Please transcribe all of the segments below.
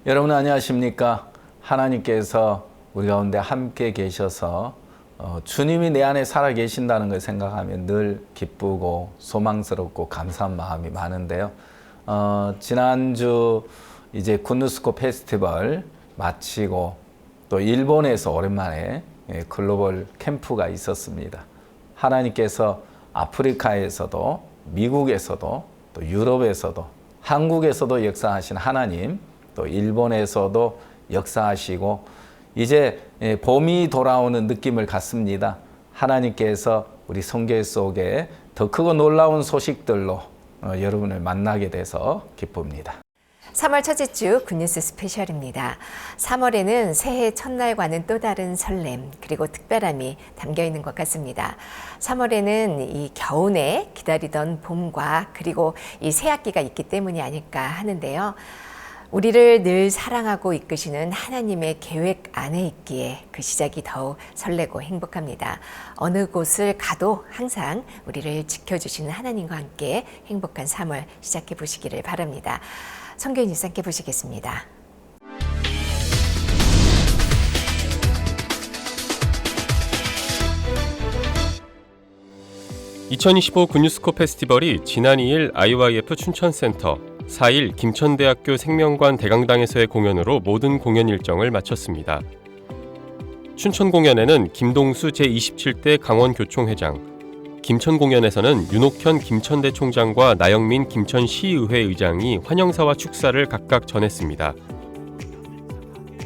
여러분 안녕하십니까? 하나님께서 우리 가운데 함께 계셔서 주님이 내 안에 살아 계신다는 걸 생각하면 늘 기쁘고 소망스럽고 감사한 마음이 많은데요. 지난주 이제 굿뉴스코 페스티벌 마치고 또 일본에서 오랜만에 글로벌 캠프가 있었습니다. 하나님께서 아프리카에서도 미국에서도 또 유럽에서도 한국에서도 역사하신 하나님, 또 일본에서도 역사하시고 이제 봄이 돌아오는 느낌을 갖습니다. 하나님께서 우리 성경 속에 더 크고 놀라운 소식들로 여러분을 만나게 돼서 기쁩니다. 3월 첫째 주 굿뉴스 스페셜입니다. 3월에는 새해 첫날과는 또 다른 설렘 그리고 특별함이 담겨 있는 것 같습니다. 3월에는 이 겨우내 기다리던 봄과 그리고 이 새학기가 있기 때문이 아닐까 하는데요. 우리를 늘 사랑하고 이끄시는 하나님의 계획 안에 있기에 그 시작이 더욱 설레고 행복합니다. 어느 곳을 가도 항상 우리를 지켜주시는 하나님과 함께 행복한 3월 시작해 보시기를 바랍니다. 성경 뉴스 함께 보시겠습니다. (2025) 굿뉴스코 페스티벌이 지난 2일 IYF 춘천센터, 4일 김천대학교 생명관 대강당에서의 공연으로 모든 공연 일정을 마쳤습니다. 춘천 공연에는 김동수 제27대 강원교총회장, 김천 공연에서는 윤옥현 김천대 총장과 나영민 김천시의회 의장이 환영사와 축사를 각각 전했습니다.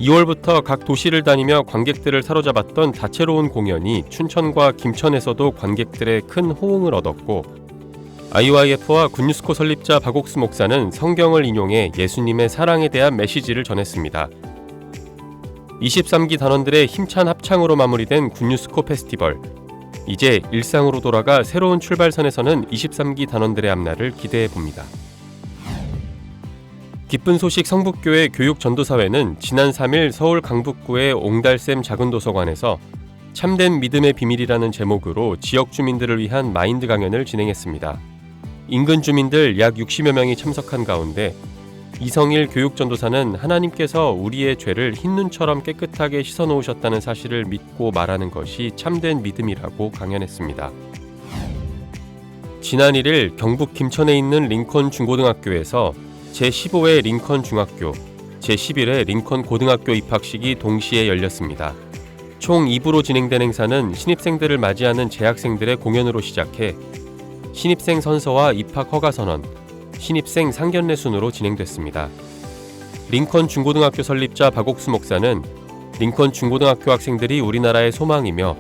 2월부터 각 도시를 다니며 관객들을 사로잡았던 다채로운 공연이 춘천과 김천에서도 관객들의 큰 호응을 얻었고, IYF와 굿뉴스코 설립자 박옥수 목사는 성경을 인용해 예수님의 사랑에 대한 메시지를 전했습니다. 23기 단원들의 힘찬 합창으로 마무리된 굿뉴스코 페스티벌. 이제 일상으로 돌아가 새로운 출발선에서는 23기 단원들의 앞날을 기대해봅니다. 기쁜 소식 성북교회 교육전도사회는 지난 3일 서울 강북구의 옹달샘 작은도서관에서 참된 믿음의 비밀이라는 제목으로 지역 주민들을 위한 마인드 강연을 진행했습니다. 인근 주민들 약 60여 명이 참석한 가운데 이성일 교육전도사는 하나님께서 우리의 죄를 흰눈처럼 깨끗하게 씻어놓으셨다는 사실을 믿고 말하는 것이 참된 믿음이라고 강연했습니다. 지난 1일 경북 김천에 있는 링컨 중고등학교에서 제15회 링컨 중학교, 제11회 링컨 고등학교 입학식이 동시에 열렸습니다. 총 2부로 진행된 행사는 신입생들을 맞이하는 재학생들의 공연으로 시작해 신입생 선서와 입학 허가 선언, 신입생 상견례 순으로 진행됐습니다. 링컨 중고등학교 설립자 박옥수 목사는 링컨 중고등학교 학생들이 우리나라의 소망이며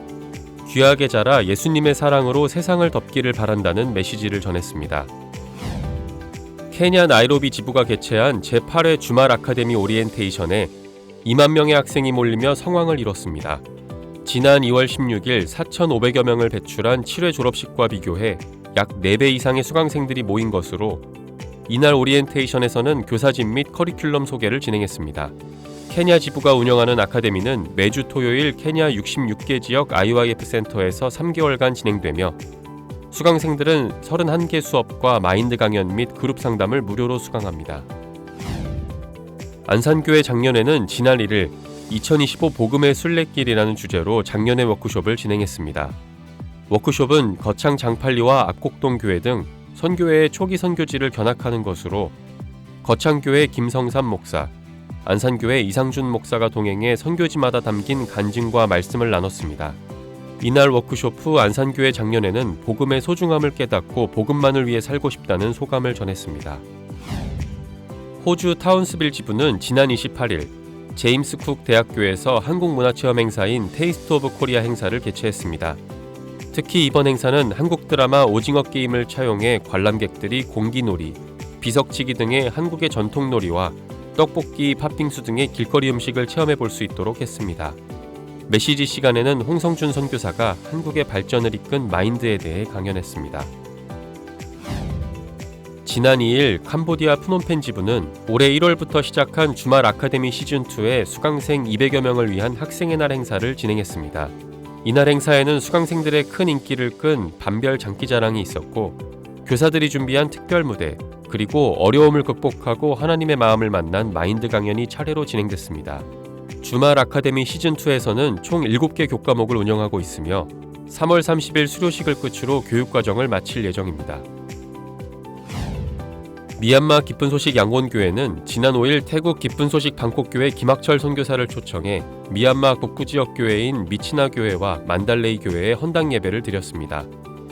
귀하게 자라 예수님의 사랑으로 세상을 덮기를 바란다는 메시지를 전했습니다. 케냐 나이로비 지부가 개최한 제8회 주말 아카데미 오리엔테이션에 2만 명의 학생이 몰리며 성황을 이뤘습니다. 지난 2월 16일 4,500여 명을 배출한 7회 졸업식과 비교해 약 4배 이상의 수강생들이 모인 것으로 이날 오리엔테이션에서는 교사진 및 커리큘럼 소개를 진행했습니다. 케냐 지부가 운영하는 아카데미는 매주 토요일 케냐 66개 지역 IYF 센터에서 3개월간 진행되며 수강생들은 31개 수업과 마인드 강연 및 그룹 상담을 무료로 수강합니다. 안산교회 작년에는 지난 1일 2025 복음의 순례길이라는 주제로 작년의 워크숍을 진행했습니다. 워크숍은 거창 장팔리와 압곡동 교회 등 선교회의 초기 선교지를 견학하는 것으로 거창교회 김성삼 목사, 안산교회 이상준 목사가 동행해 선교지마다 담긴 간증과 말씀을 나눴습니다. 이날 워크숍 후 안산교회 장년회는 복음의 소중함을 깨닫고 복음만을 위해 살고 싶다는 소감을 전했습니다. 호주 타운스빌 지부는 지난 28일 제임스 쿡 대학교에서 한국문화체험 행사인 테이스트 오브 코리아 행사를 개최했습니다. 특히 이번 행사는 한국 드라마 오징어 게임을 차용해 관람객들이 공기놀이, 비석치기 등의 한국의 전통놀이와 떡볶이, 팥빙수 등의 길거리 음식을 체험해 볼 수 있도록 했습니다. 메시지 시간에는 홍성준 선교사가 한국의 발전을 이끈 마인드에 대해 강연했습니다. 지난 2일 캄보디아 프놈펜 지부는 올해 1월부터 시작한 주말 아카데미 시즌2의 수강생 200여 명을 위한 학생의 날 행사를 진행했습니다. 이날 행사에는 수강생들의 큰 인기를 끈 반별 장기자랑이 있었고 교사들이 준비한 특별 무대, 그리고 어려움을 극복하고 하나님의 마음을 만난 마인드 강연이 차례로 진행됐습니다. 주말 아카데미 시즌2에서는 총 7개 교과목을 운영하고 있으며 3월 30일 수료식을 끝으로 교육과정을 마칠 예정입니다. 미얀마 기쁜 소식 양곤교회는 지난 5일 태국 기쁜 소식 방콕교회 김학철 선교사를 초청해 미얀마 북부지역 교회인 미치나 교회와 만달레이 교회에 헌당 예배를 드렸습니다.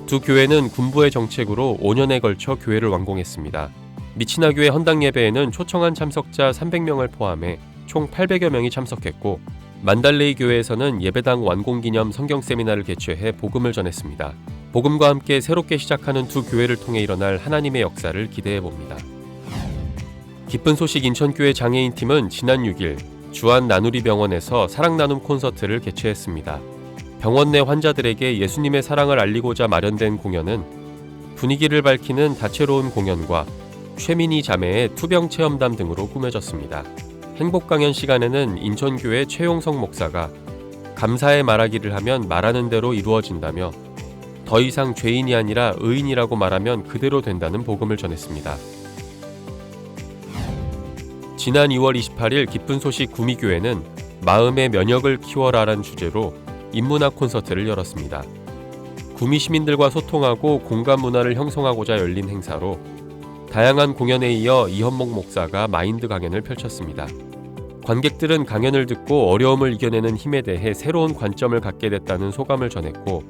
두 교회는 군부의 정책으로 5년에 걸쳐 교회를 완공했습니다. 미치나 교회 헌당 예배에는 초청한 참석자 300명을 포함해 총 800여 명이 참석했고, 만달레이 교회에서는 예배당 완공기념 성경 세미나를 개최해 복음을 전했습니다. 복음과 함께 새롭게 시작하는 두 교회를 통해 일어날 하나님의 역사를 기대해 봅니다. 기쁜 소식 인천교회 장애인팀은 지난 6일 주안 나누리 병원에서 사랑 나눔 콘서트를 개최했습니다. 병원 내 환자들에게 예수님의 사랑을 알리고자 마련된 공연은 분위기를 밝히는 다채로운 공연과 최민희 자매의 투병 체험담 등으로 꾸며졌습니다. 행복 강연 시간에는 인천교회 최용성 목사가 감사의 말하기를 하면 말하는 대로 이루어진다며 더 이상 죄인이 아니라 의인이라고 말하면 그대로 된다는 복음을 전했습니다. 지난 2월 28일 기쁜 소식 구미교회는 마음의 면역을 키워라라는 주제로 인문학 콘서트를 열었습니다. 구미 시민들과 소통하고 공감 문화를 형성하고자 열린 행사로 다양한 공연에 이어 이현목 목사가 마인드 강연을 펼쳤습니다. 관객들은 강연을 듣고 어려움을 이겨내는 힘에 대해 새로운 관점을 갖게 됐다는 소감을 전했고,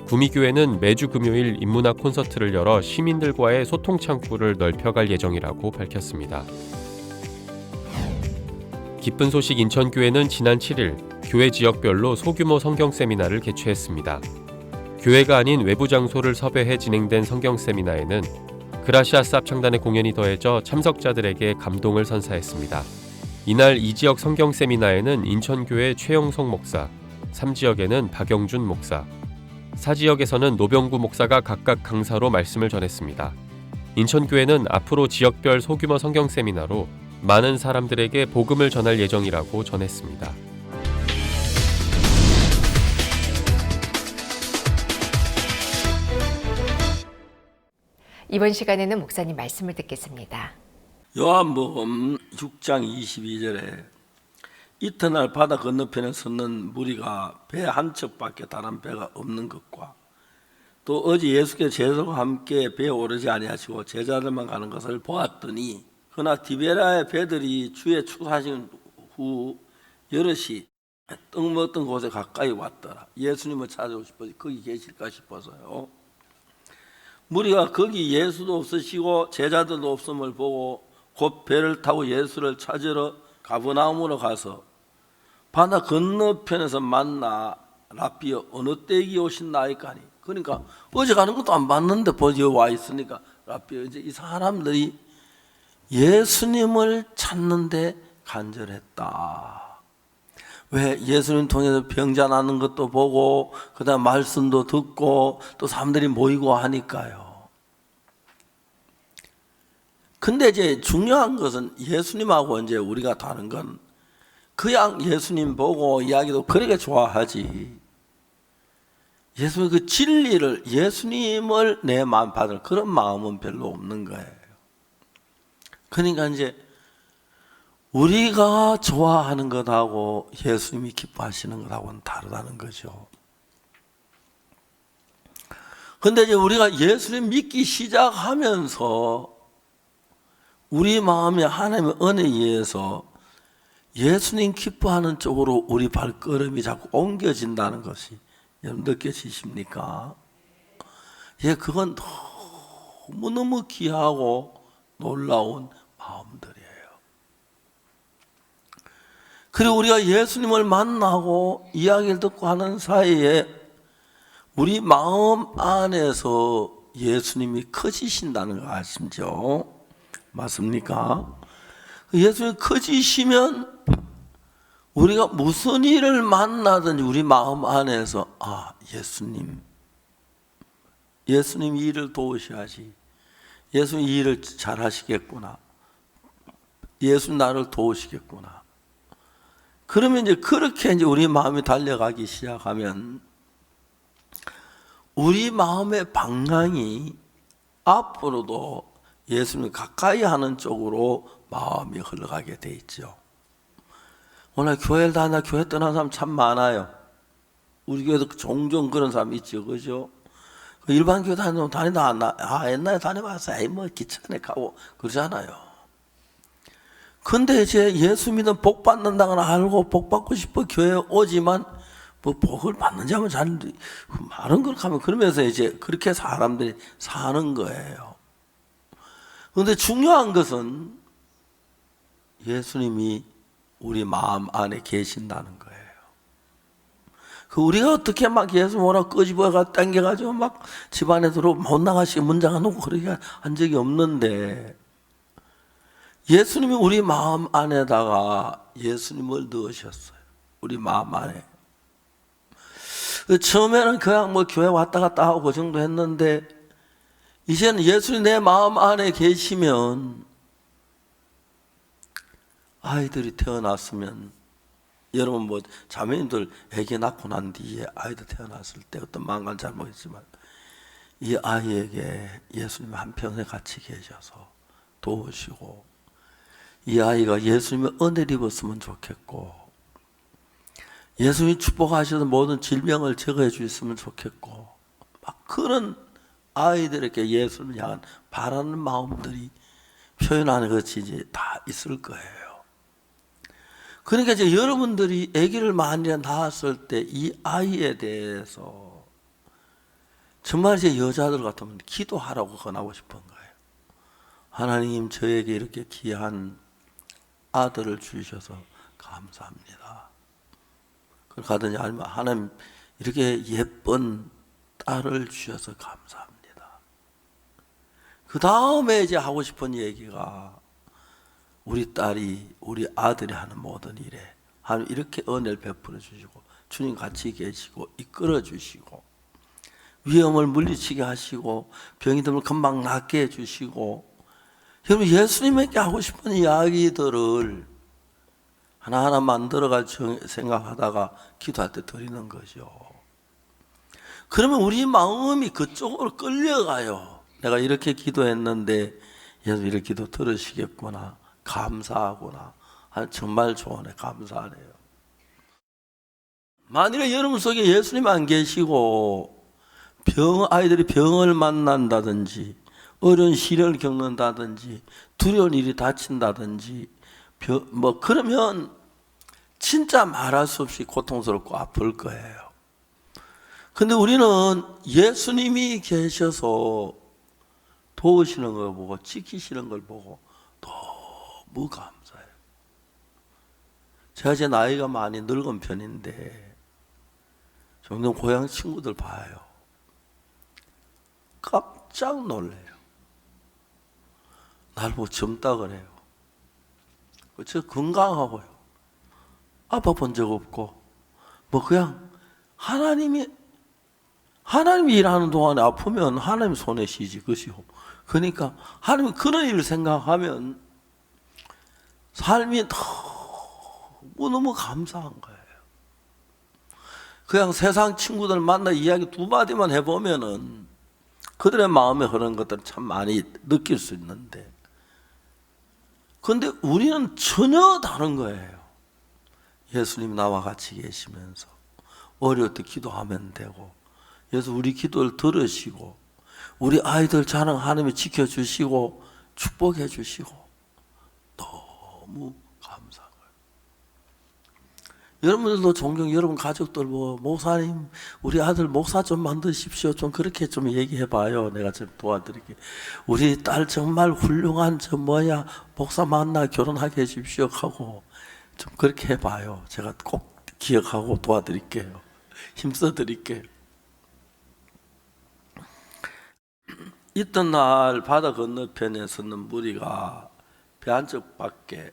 구미교회는 매주 금요일 인문학 콘서트를 열어 시민들과의 소통 창구를 넓혀갈 예정이라고 밝혔습니다. 기쁜 소식 인천교회는 지난 7일 교회 지역별로 소규모 성경 세미나를 개최했습니다. 교회가 아닌 외부 장소를 섭외해 진행된 성경 세미나에는 그라시아 쌉 창단의 공연이 더해져 참석자들에게 감동을 선사했습니다. 이날 이 지역 성경 세미나에는 인천교회 최영성 목사, 3지역에는 박영준 목사, 4지역에서는 노병구 목사가 각각 강사로 말씀을 전했습니다. 인천교회는 앞으로 지역별 소규모 성경 세미나로 많은 사람들에게 복음을 전할 예정이라고 전했습니다. 이번 시간에는 목사님 말씀을 듣겠습니다. 요한복음 6장 22절에 이튿날 바다 건너편에 섰는 무리가 배 한 척밖에 다른 배가 없는 것과 또 어제 예수께서 제자들과 함께 배에 오르지 아니하시고 제자들만 가는 것을 보았더니 그러나 디베라의 배들이 주의 추수하신 후 여럿이 떡 먹던 곳에 가까이 왔더라. 예수님을 찾아오고 싶어서 거기 계실까 싶어서요. 무리가 거기 예수도 없으시고 제자들도 없음을 보고 곧 배를 타고 예수를 찾으러 가버나움으로 가서 바다 건너편에서 만나 라비여 어느 때기 오신나이까 하니, 그러니까 어제 가는 것도 안 봤는데 벌써 와 있으니까 라비여, 이제 이 사람들이 예수님을 찾는데 간절했다. 왜? 예수님 통해서 병자 나는 것도 보고 그다음 말씀도 듣고 또 사람들이 모이고 하니까요. 근데 이제 중요한 것은 예수님하고 이제 우리가 다른 건 그냥 예수님 보고 이야기도 그렇게 좋아하지, 예수님 그 진리를, 예수님을 내 마음 받을 그런 마음은 별로 없는 거예요. 그러니까 이제 우리가 좋아하는 것하고 예수님이 기뻐하시는 것하고는 다르다는 거죠. 근데 이제 우리가 예수님 믿기 시작하면서 우리 마음이 하나님의 은혜에 의해서 예수님 기뻐하는 쪽으로 우리 발걸음이 자꾸 옮겨진다는 것이 여러분 느껴지십니까? 예, 그건 너무너무 귀하고 놀라운 마음들이에요. 그리고 우리가 예수님을 만나고 이야기를 듣고 하는 사이에 우리 마음 안에서 예수님이 커지신다는 거 아시죠? 맞습니까? 예수님이 커지시면 우리가 무슨 일을 만나든지 우리 마음 안에서 예수님 이 일을 도우셔야지, 예수님 이 일을 잘 하시겠구나, 예수님 나를 도우시겠구나. 그러면 이제 그렇게 이제 우리 마음이 달려가기 시작하면 우리 마음의 방향이 앞으로도 예수님 가까이 하는 쪽으로 마음이 흘러가게 돼 있죠. 오늘 교회를 다니다 교회 떠난 사람 참 많아요. 우리 교회도 종종 그런 사람 있죠, 그죠? 일반 교회 다니다 옛날에 다녀봤어, 에이 뭐 귀찮네 가고 그러잖아요. 근데 이제 예수 믿으면 복 받는다는 걸 알고 복 받고 싶어 교회에 오지만 뭐 복을 받는지 하면 잘 말은 그렇게 하면 그러면서 이제 그렇게 사람들이 사는 거예요. 그런데 중요한 것은 예수님이 우리 마음 안에 계신다는 거예요. 그 우리가 어떻게 막 예수 뭐라 끄집어가 당겨가지고 막 집안에 들어 못 나가시게 문 잠가놓고 그렇게 한 적이 없는데 예수님이 우리 마음 안에다가 예수님을 넣으셨어요. 우리 마음 안에. 처음에는 그냥 뭐 교회 왔다 갔다 하고 그 정도 했는데 이제는 예수님 내 마음 안에 계시면 아이들이 태어났으면 여러분 뭐 자매님들 아기 낳고 난 뒤에 아이들 태어났을 때 어떤 망간 잘 모르겠지만 이 아이에게 예수님 한평생 같이 계셔서 도우시고 이 아이가 예수님의 은혜를 입었으면 좋겠고 예수님이 축복하셔서 모든 질병을 제거해 주셨으면 좋겠고 막 그런 아이들에게 예수님을 향한 바라는 마음들이 표현하는 것이 이제 다 있을 거예요. 그러니까 이제 여러분들이 아기를 만일에 낳았을 때 이 아이에 대해서 정말 이제 여자들 같으면 기도하라고 권하고 싶은 거예요. 하나님 저에게 이렇게 귀한 아들을 주셔서 감사합니다. 그걸 가든지 아니면 하나님 이렇게 예쁜 딸을 주셔서 감사합니다. 그 다음에 이제 하고 싶은 얘기가 우리 딸이 우리 아들이 하는 모든 일에 하나님 이렇게 은혜를 베풀어 주시고 주님 같이 계시고 이끌어 주시고 위험을 물리치게 하시고 병이 들면 금방 낫게 해주시고 여러분 예수님에게 하고 싶은 이야기들을 하나하나 만들어가 생각하다가 기도할 때 드리는 거죠. 그러면 우리 마음이 그쪽으로 끌려가요. 내가 이렇게 기도했는데 예수 이렇게 기도 들으시겠구나. 감사하구나. 정말 좋으네. 감사하네요. 만일에 여러분 속에 예수님 안 계시고 아이들이 병을 만난다든지 어려운 시련을 겪는다든지 두려운 일이 닥친다든지 뭐 그러면 진짜 말할 수 없이 고통스럽고 아플 거예요. 근데 우리는 예수님이 계셔서 도우시는 걸 보고 지키시는 걸 보고 너무 감사해요. 제가 제 나이가 많이 늙은 편인데 종종 고향 친구들 봐요. 깜짝 놀래요. 날 보고 젊다 그래요. 저 건강하고요. 아파본 적 없고 뭐 그냥 하나님이 일하는 동안에 아프면 하나님 손에 쉬지 그것이요. 그러니까 하나님이 그런 일을 생각하면 삶이 너무 감사한 거예요. 그냥 세상 친구들 만나 이야기 두 마디만 해보면은 그들의 마음에 흐르는 것들을 참 많이 느낄 수 있는데 그런데 우리는 전혀 다른 거예요. 예수님 나와 같이 계시면서 어려울 때 기도하면 되고 예수 우리 기도를 들으시고 우리 아이들 자랑 하나님이 지켜주시고 축복해 주시고 너무 감사한 거예요. 여러분들도 종종 여러분 가족들 뭐 목사님 우리 아들 목사 좀 만드십시오. 좀 그렇게 좀 얘기해 봐요. 내가 좀 도와드릴게. 우리 딸 정말 훌륭한 목사 만나 결혼하게 해주십시오 하고 좀 그렇게 해봐요. 제가 꼭 기억하고 도와드릴게요. 힘써 드릴게요. 있던 날 바다 건너편에 섰는 무리가 배 한쪽밖에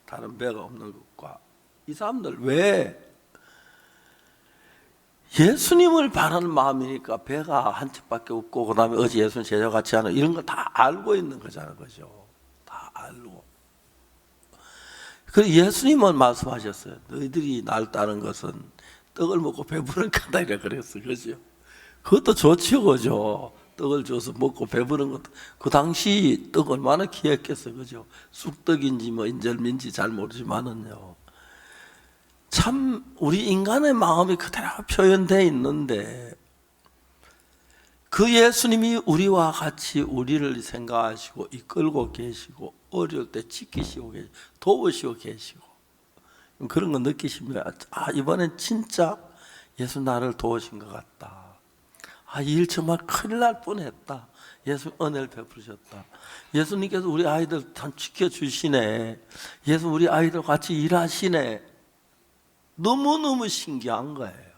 다른 배가 없는 것과 이 사람들 왜 예수님을 바라는 마음이니까 배가 한 척밖에 없고 그 다음에 어제 예수님 제자와 같이 하는 이런 거 다 알고 있는 거잖아요. 그죠? 다 알고. 그래서 예수님은 말씀하셨어요. 너희들이 날 따른 것은 떡을 먹고 배부른 까닭이라 그랬어. 그죠? 그것도 좋죠. 그죠? 떡을 줘서 먹고 배부른 것도 그 당시 떡 얼마나 귀했겠어, 그죠? 쑥떡인지 뭐 인절미인지 잘 모르지만은요. 참 우리 인간의 마음이 그대로 표현되어 있는데 그 예수님이 우리와 같이 우리를 생각하시고 이끌고 계시고 어려울 때 지키시고 계시고 도우시고 계시고 그런 거 느끼시면 이번엔 진짜 예수 나를 도우신 것 같다. 이 일 정말 큰일 날 뻔했다. 예수 은혜를 베푸셨다. 예수님께서 우리 아이들 참 지켜주시네. 예수 우리 아이들 같이 일하시네. 너무너무 신기한 거예요.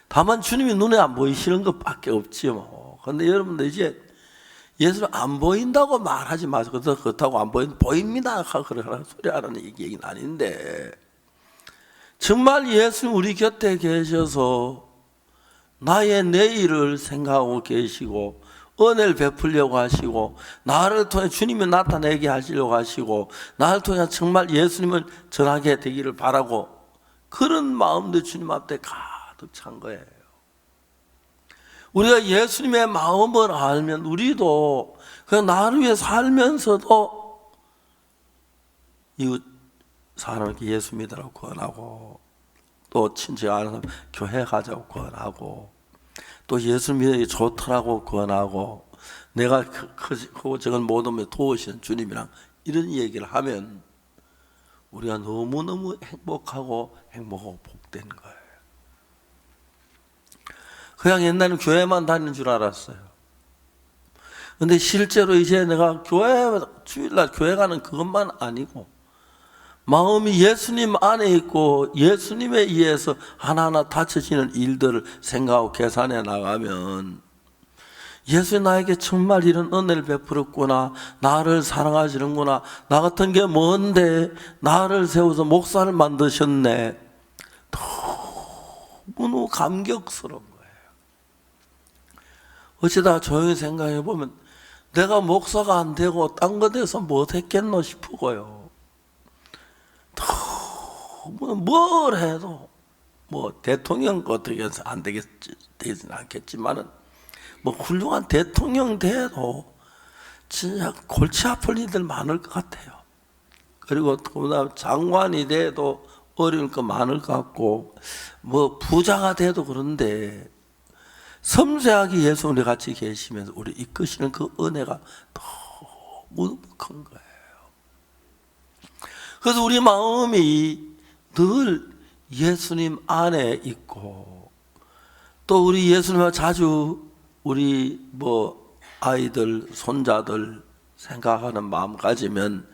다만 주님이 눈에 안 보이시는 것밖에 없지 뭐. 그런데 여러분들 이제 예수를 안 보인다고 말하지 마세요. 그렇다고 안 보입니다. 그러는 소리 하라는 얘기는 아닌데 정말 예수님 우리 곁에 계셔서 나의 내일을 생각하고 계시고 은혜를 베풀려고 하시고 나를 통해 주님이 나타내게 하시려고 하시고 나를 통해 정말 예수님을 전하게 되기를 바라고 그런 마음도 주님 앞에 가득 찬 거예요. 우리가 예수님의 마음을 알면 우리도 그냥 나를 위해 살면서도 이웃 사람에게 예수 믿으라고 권하고 또 친척 아는 사람 교회 가자고 권하고 또 예수 믿는 게 좋더라고 권하고 내가 크고 적은 모든 걸 도우시는 주님이랑 이런 얘기를 하면 우리가 너무너무 행복하고 복된 거예요. 그냥 옛날에는 교회만 다니는 줄 알았어요. 근데 실제로 이제 내가 주일날 교회 가는 그것만 아니고 마음이 예수님 안에 있고 예수님에 의해서 하나하나 닥쳐지는 일들을 생각하고 계산해 나가면 예수님 나에게 정말 이런 은혜를 베풀었구나. 나를 사랑하시는구나. 나 같은 게 뭔데 나를 세워서 목사를 만드셨네. 너무 감격스러운 거예요. 어쩌다 조용히 생각해 보면 내가 목사가 안 되고 딴 거 돼서 못했겠노 싶고요. 뭘 해도 뭐 대통령 어떻게 해서 안 되지는 않겠지만은 뭐 훌륭한 대통령 돼도 진짜 골치 아플 일들 많을 것 같아요. 그리고 또 장관이 돼도 어려울 거 많을 것 같고 뭐 부자가 돼도 그런데 섬세하게 예수 우리 같이 계시면서 우리 이끄시는 그 은혜가 너무 큰 거예요. 그래서 우리 마음이 늘 예수님 안에 있고 또 우리 예수님과 자주 우리 아이들 손자들 생각하는 마음 가지면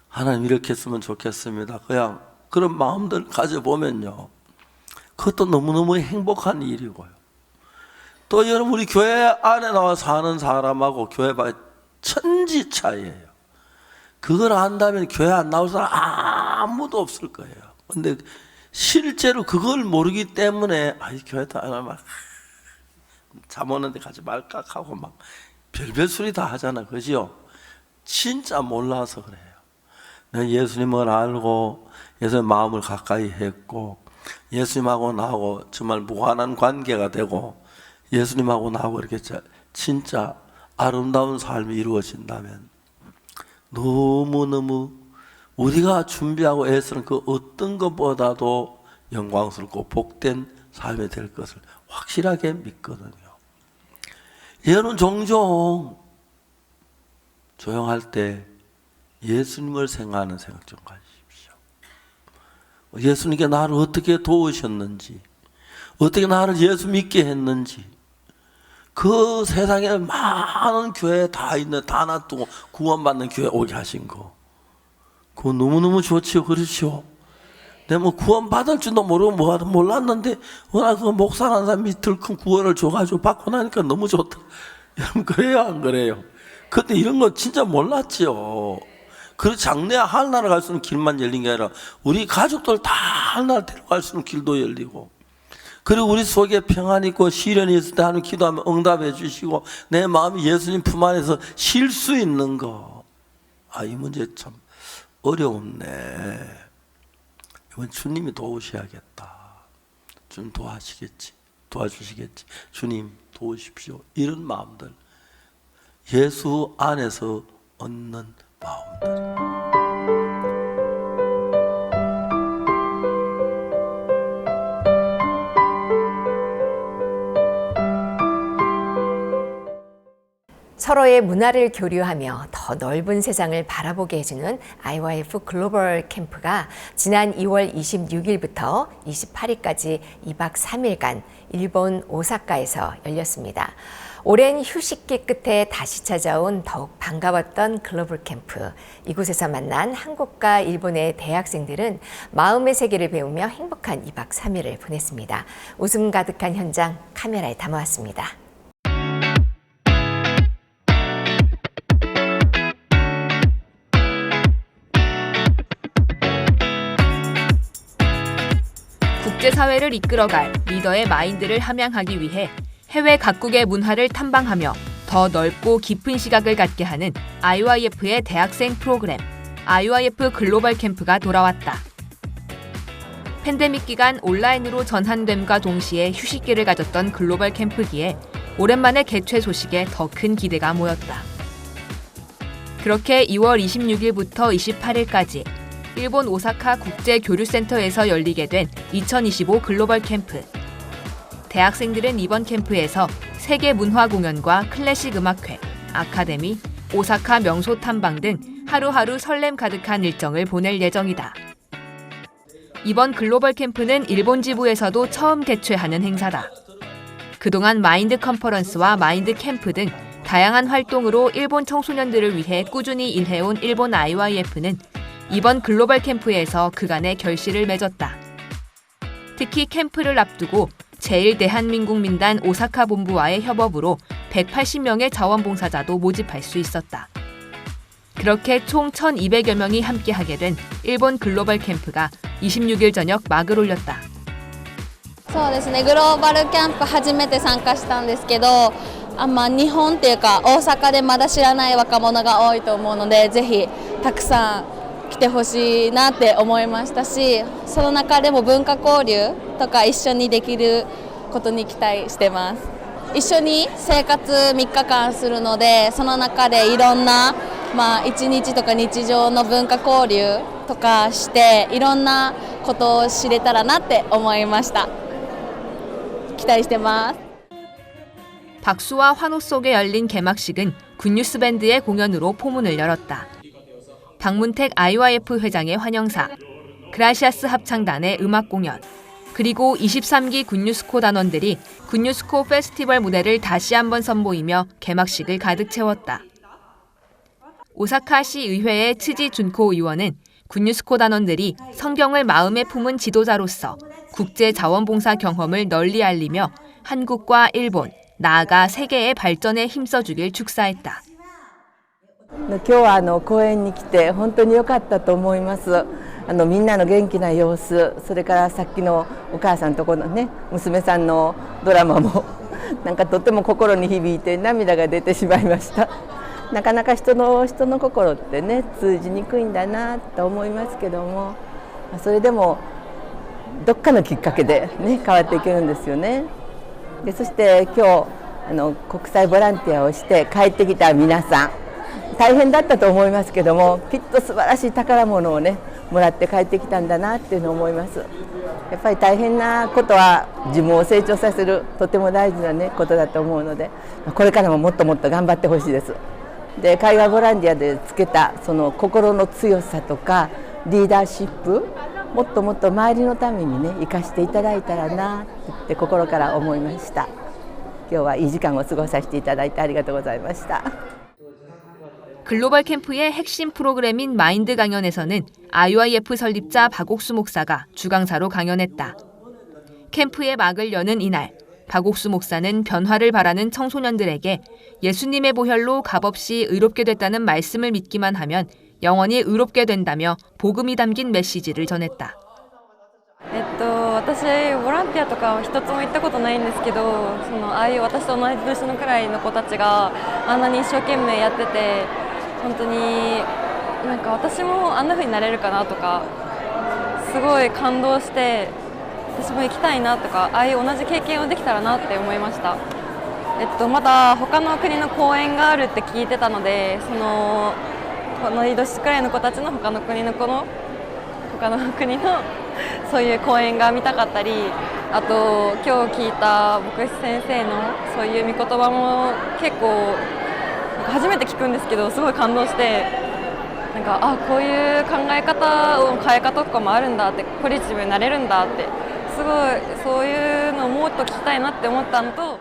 하나님 이렇게 했으면 좋겠습니다. 그냥 그런 마음들 가져보면요 그것도 너무너무 행복한 일이고요. 또 여러분 우리 교회 안에 나와 사는 사람하고 교회 밖에 천지 차이예요. 그걸 안다면 교회 안 나올 사람 아무도 없을 거예요. 근데 실제로 그걸 모르기 때문에 교회 다니면 잠 오는데 가지 말까 하고 막 별별 소리 다 하잖아. 그죠? 진짜 몰라서 그래요. 내가 예수님을 알고 예수님 마음을 가까이 했고 예수님하고 나하고 정말 무한한 관계가 되고 예수님하고 나하고 이렇게 진짜 아름다운 삶이 이루어진다면 너무너무 우리가 준비하고 애쓰는 그 어떤 것보다도 영광스럽고 복된 삶이 될 것을 확실하게 믿거든요. 여러분 종종 조용할 때 예수님을 생각하는 생각 좀 가지십시오. 예수님께 나를 어떻게 도우셨는지 어떻게 나를 예수 믿게 했는지 그 세상에 많은 교회 다 놔두고 구원받는 교회 오게 하신 거 그거 너무너무 좋지요. 그렇죠? 내가 구원받을 줄도 모르고 몰랐는데 워낙 그 목사라는 사람이 들큰 구원을 줘가지고 받고 나니까 너무 좋다. 여러분 그래요 안 그래요? 그때 이런 거 진짜 몰랐지요. 그 장래 하늘나라 갈 수 있는 길만 열린 게 아니라 우리 가족들 다 하늘나라 데려갈 수 있는 길도 열리고 그리고 우리 속에 평안이 있고 시련이 있을 때 하는 기도하면 응답해 주시고 내 마음이 예수님 품 안에서 쉴 수 있는 거. 이 문제 참 어려웠네. 이건 주님이 도우셔야겠다. 주님 도와주시겠지. 주님 도우십시오. 이런 마음들, 예수 안에서 얻는 마음들. 서로의 문화를 교류하며 더 넓은 세상을 바라보게 해주는 IYF 글로벌 캠프가 지난 2월 26일부터 28일까지 2박 3일간 일본 오사카에서 열렸습니다. 오랜 휴식기 끝에 다시 찾아온 더욱 반가웠던 글로벌 캠프. 이곳에서 만난 한국과 일본의 대학생들은 마음의 세계를 배우며 행복한 2박 3일을 보냈습니다. 웃음 가득한 현장 카메라에 담아왔습니다. 국제사회를 이끌어갈 리더의 마인드를 함양하기 위해 해외 각국의 문화를 탐방하며 더 넓고 깊은 시각을 갖게 하는 IYF의 대학생 프로그램 IYF 글로벌 캠프가 돌아왔다. 팬데믹 기간 온라인으로 전환됨과 동시에 휴식기를 가졌던 글로벌 캠프기에 오랜만에 개최 소식에 더 큰 기대가 모였다. 그렇게 2월 26일부터 28일까지 일본 오사카 국제교류센터에서 열리게 된 2025 글로벌 캠프. 대학생들은 이번 캠프에서 세계 문화 공연과 클래식 음악회, 아카데미, 오사카 명소 탐방 등 하루하루 설렘 가득한 일정을 보낼 예정이다. 이번 글로벌 캠프는 일본 지부에서도 처음 개최하는 행사다. 그동안 마인드 컨퍼런스와 마인드 캠프 등 다양한 활동으로 일본 청소년들을 위해 꾸준히 일해온 일본 IYF는 이번 글로벌 캠프에서 그간의 결실을 맺었다. 특히 캠프를 앞두고 제1대한민국민단 오사카 본부와의 협업으로 180명의 자원봉사자도 모집할 수 있었다. 그렇게 총 1,200여 명이 함께하게 된 일본 글로벌 캠프가 26일 저녁 막을 올렸다. そうですね、グローバルキャンプ初めて参加したんですけど、日本っていうか大阪でまだ知らない若者が多いと思うので、ぜひたくさん来てほしいなって思いましたし、その中でも文化交流とか一緒にできることに期待してます。一緒に生活3日間するので、その中でいろんな1日とか日常の文化交流とかしていろんなことを知れたらなって思いました。期待してます。 박수와 환호 속에 열린 개막식은 굿뉴스 밴드의 공연으로 포문을 열었다. 박문택 IYF 회장의 환영사, 그라시아스 합창단의 음악 공연, 그리고 23기 굿뉴스코 단원들이 굿뉴스코 페스티벌 무대를 다시 한번 선보이며 개막식을 가득 채웠다. 오사카시 의회의 츠지 준코 의원은 굿뉴스코 단원들이 성경을 마음에 품은 지도자로서 국제 자원봉사 경험을 널리 알리며 한국과 일본, 나아가 세계의 발전에 힘써주길 축사했다. 今日は公園に来て本当に良かったと思います。みんなの元気な様子、それからさっきのお母さんとこのね娘さんのドラマもなんかとっても心に響いて涙が出てしまいました。なかなか人の心ってね通じにくいんだなと思いますけども、それでもどっかのきっかけでね変わっていけるんですよね。でそして今日国際ボランティアをして帰ってきた皆さん大変だったと思いますけども、きっと素晴らしい宝物をねもらって帰ってきたんだなっていうのを思います。やっぱり大変なことは自分を成長させるとても大事なねことだと思うので、これからももっともっと頑張ってほしいです。で海外ボランティアでつけたその心の強さとかリーダーシップ、もっともっと周りのためにね生かしていただいたらなって心から思いました。今日はいい時間を過ごさせていただいてありがとうございました。 글로벌 캠프의 핵심 프로그램인 마인드 강연에서는 IYF 설립자 박옥수 목사가 주강사로 강연했다. 캠프의 막을 여는 이날, 박옥수 목사는 변화를 바라는 청소년들에게 예수님의 보혈로 값없이 의롭게 됐다는 말씀을 믿기만 하면 영원히 의롭게 된다며 복음이 담긴 메시지를 전했다. 私ボランティアとかは一つも行ったことないんですけど、ああいう私と同じ年のくらいの子たちがあんなに一生懸命やってて、本当になんか私もあんな風になれるかなとかすごい感動して、私も行きたいなとか、ああいう同じ経験をできたらなって思いました。まだ他の国の公演があるって聞いてたので、この年くらいの子たちの他の国のそういう公演が見たかったり、あと今日聞いた牧師先生のそういう御言葉も結構初めて聞くんですけど、すごい感動して、こういう考え方の変え方とかもあるんだって、ポジティブになれるんだって、すごいそういうのをもっと聞きたいなって思ったのと、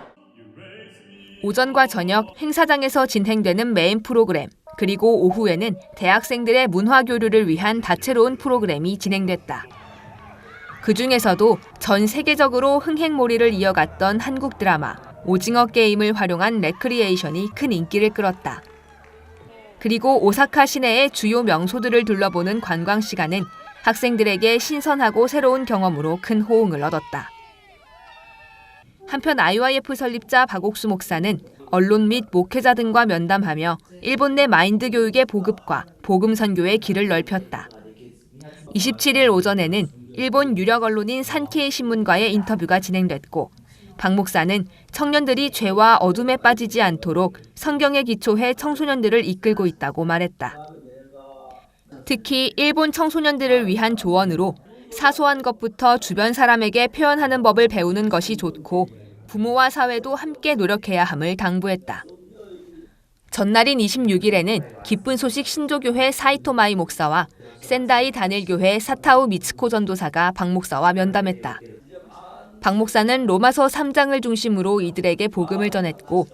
오전과 저녁 행사장에서 진행되는 메인 프로그램, 그리고 오후에는 대학생들의 문화 교류를 위한 다채로운 프로그램이 진행됐다. 그 중에서도 전 세계적으로 흥행몰이를 이어갔던 한국 드라마 오징어 게임을 활용한 레크리에이션이 큰 인기를 끌었다. 그리고 오사카 시내의 주요 명소들을 둘러보는 관광 시간은 학생들에게 신선하고 새로운 경험으로 큰 호응을 얻었다. 한편 IYF 설립자 박옥수 목사는 언론 및 목회자 등과 면담하며 일본 내 마인드 교육의 보급과 복음 선교의 길을 넓혔다. 27일 오전에는 일본 유력 언론인 산케이 신문과의 인터뷰가 진행됐고, 박 목사는 청년들이 죄와 어둠에 빠지지 않도록 성경에 기초해 청소년들을 이끌고 있다고 말했다. 특히 일본 청소년들을 위한 조언으로 사소한 것부터 주변 사람에게 표현하는 법을 배우는 것이 좋고 부모와 사회도 함께 노력해야 함을 당부했다. 전날인 26일에는 기쁜 소식 신조교회 사이토마이 목사와 센다이 단일교회 사타우 미츠코 전도사가 박 목사와 면담했다. 박 목사는 로마서 3장을 중심으로 이들에게 복음을 전했고,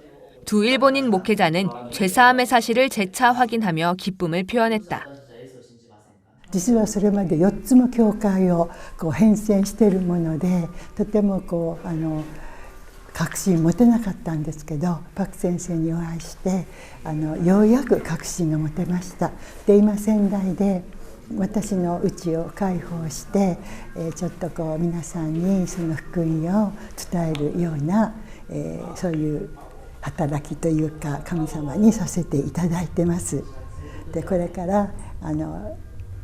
두 일본인 목회자는 죄사함의 사실을 재차 확인하며 기쁨을 표현했다. 実はそれまで4つも教会を変遷しているもので、とても確信持てなかったんですけど、パク先生にお会いしてようやく確信が持てました。で今仙台で私の家を開放して、ちょっと皆さんにその福音を伝えるような、そういう働きというか神様にさせていただいてます。でこれから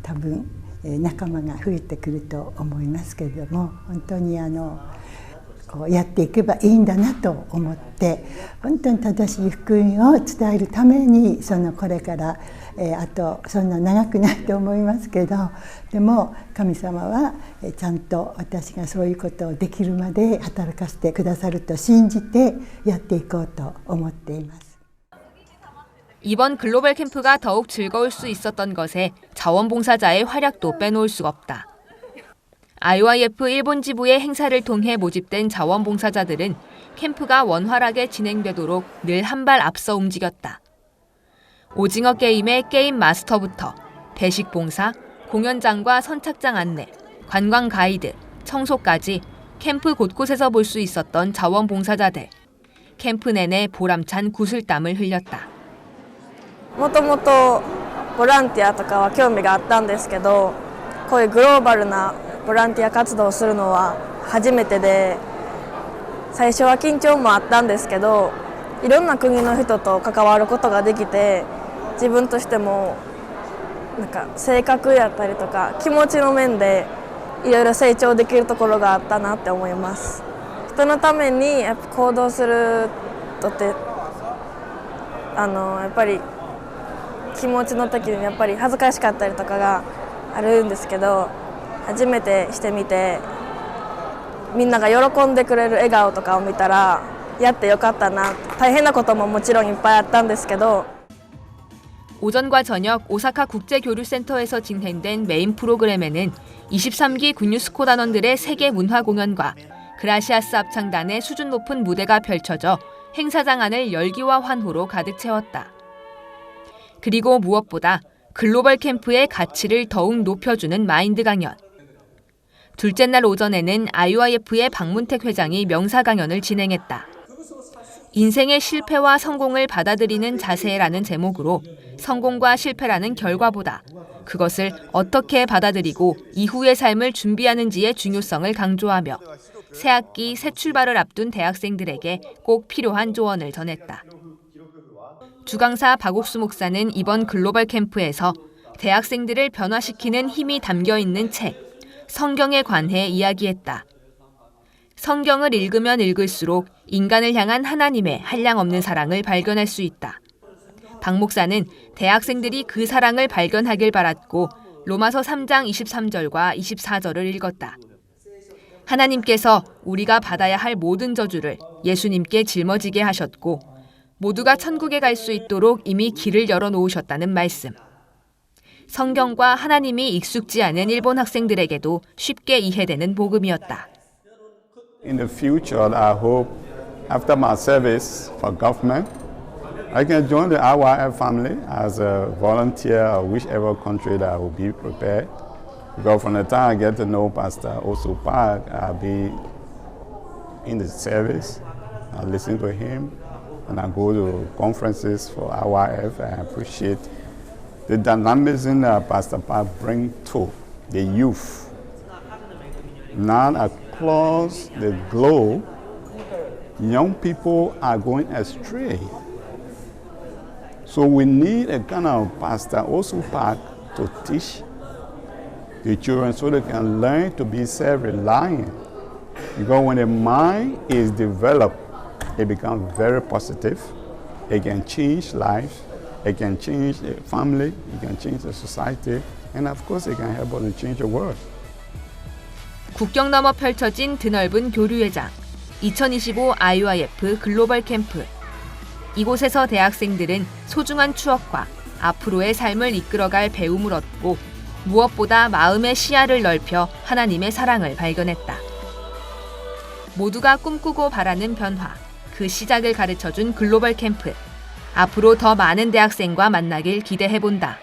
多分仲間が増えてくると思いますけれども、本当にやっていけばいいんだなと思って、本当に正しい福音を伝えるためにこれから、あとそんな長くないと思いますけど、でも神様はちゃんと私がそういうことをできるまで働かせてくださると信じてやっていこうと思っています。 이번 글로벌 캠프가 더욱 즐거울 수 있었던 것에 자원봉사자의 활약도 빼놓을 수 없다. IYF 일본 지부의 행사를 통해 모집된 자원봉사자들은 캠프가 원활하게 진행되도록 늘 한 발 앞서 움직였다. 오징어 게임의 게임 마스터부터 배식 봉사, 공연장과 선착장 안내, 관광 가이드, 청소까지 캠프 곳곳에서 볼 수 있었던 자원봉사자들. 캠프 내내 보람찬 구슬땀을 흘렸다. もともとボランティアとかは興味があったんですけど、こういうグローバルなボランティア活動をするのは初めてで、最初は緊張もあったんですけど、いろんな国の人と関わることができて、自分としても性格やったりとか気持ちの面でいろいろ成長できるところがあったなって思います。人のためにやっぱ行動するとってやっぱり気持ちの時にやっぱり恥ずかしかったりとかがあるんですけど、初めてしてみてみんなが喜んでくれる笑顔とかを見たらやってよかったな。大変なことももちろんいっぱいあったんですけど。 오전과 저녁 오사카 국제교류센터에서 진행된 메인 프로그램에는 23기 군유스코 단원들의 세계 문화 공연과 그라시아스 합창단의 수준 높은 무대가 펼쳐져 행사장 안을 열기와 환호로 가득 채웠다. 그리고 무엇보다 글로벌 캠프의 가치를 더욱 높여주는 마인드 강연. 둘째 날 오전에는 IYF의 박문택 회장이 명사 강연을 진행했다. 인생의 실패와 성공을 받아들이는 자세라는 제목으로 성공과 실패라는 결과보다 그것을 어떻게 받아들이고 이후의 삶을 준비하는지의 중요성을 강조하며 새학기 새 출발을 앞둔 대학생들에게 꼭 필요한 조언을 전했다. 주강사 박옥수 목사는 이번 글로벌 캠프에서 대학생들을 변화시키는 힘이 담겨 있는 책, 성경에 관해 이야기했다. 성경을 읽으면 읽을수록 인간을 향한 하나님의 한량없는 사랑을 발견할 수 있다. 박 목사는 대학생들이 그 사랑을 발견하길 바랐고 로마서 3장 23절과 24절을 읽었다. 하나님께서 우리가 받아야 할 모든 저주를 예수님께 짊어지게 하셨고 모두가 천국에 갈 수 있도록 이미 길을 열어놓으셨다는 말씀. 성경과 하나님이 익숙지 않은 일본 학생들에게도 쉽게 이해되는 복음이었다. In the future, I hope after my service for government, I can join the IYF family as a volunteer or whichever country that I will be prepared. Because from the time I get to know Pastor Osu Park, I'll be in the service, I listen to him, and I go to conferences for IYF. I appreciate the dynamism that Pastor Park brings to the youth. Now across the globe, young people are going astray. So we need a kind of Pastor Osu Park to teach the children so they can learn to be self-reliant. Because when the mind is developed, it becomes very positive. It can change life, it can change the family, it can change the society, and of course it can help us to change the world. 국경 넘어 펼쳐진 드넓은 교류회장, 2025 IYF 글로벌 캠프. 이곳에서 대학생들은 소중한 추억과 앞으로의 삶을 이끌어갈 배움을 얻고 무엇보다 마음의 시야를 넓혀 하나님의 사랑을 발견했다. 모두가 꿈꾸고 바라는 변화, 그 시작을 가르쳐준 글로벌 캠프. 앞으로 더 많은 대학생과 만나길 기대해본다.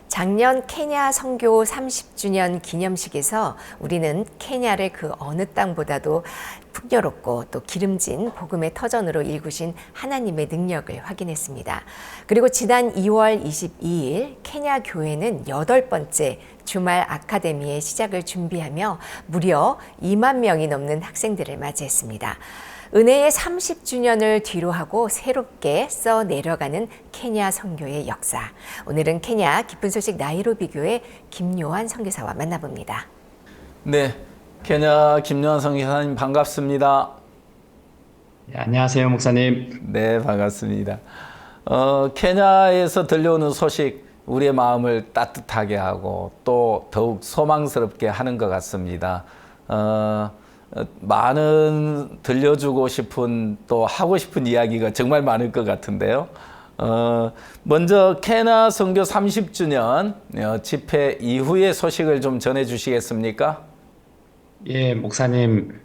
작년 케냐 선교 30주년 기념식에서 우리는 케냐를 그 어느 땅보다도 풍요롭고 또 기름진 복음의 터전으로 일구신 하나님의 능력을 확인했습니다. 그리고 지난 2월 22일 케냐 교회는 8번째 주말 아카데미의 시작을 준비하며 무려 2만 명이 넘는 학생들을 맞이했습니다. 은혜의 30주년을 뒤로하고 새롭게 써 내려가는 케냐 선교의 역사. 오늘은 케냐 기쁜 소식 나이로비 교회 김요한 선교사와 만나봅니다. 네, 케냐 김요한 선교사님 반갑습니다. 네, 안녕하세요, 목사님. 네, 반갑습니다. 케냐에서 들려오는 소식 우리의 마음을 따뜻하게 하고 또 더욱 소망스럽게 하는 것 같습니다. 많은 들려주고 싶은 또 하고 싶은 이야기가 정말 많을 것 같은데요. 먼저 케냐 선교 30주년 집회 이후의 소식을 좀 전해 주시겠습니까? 예, 목사님,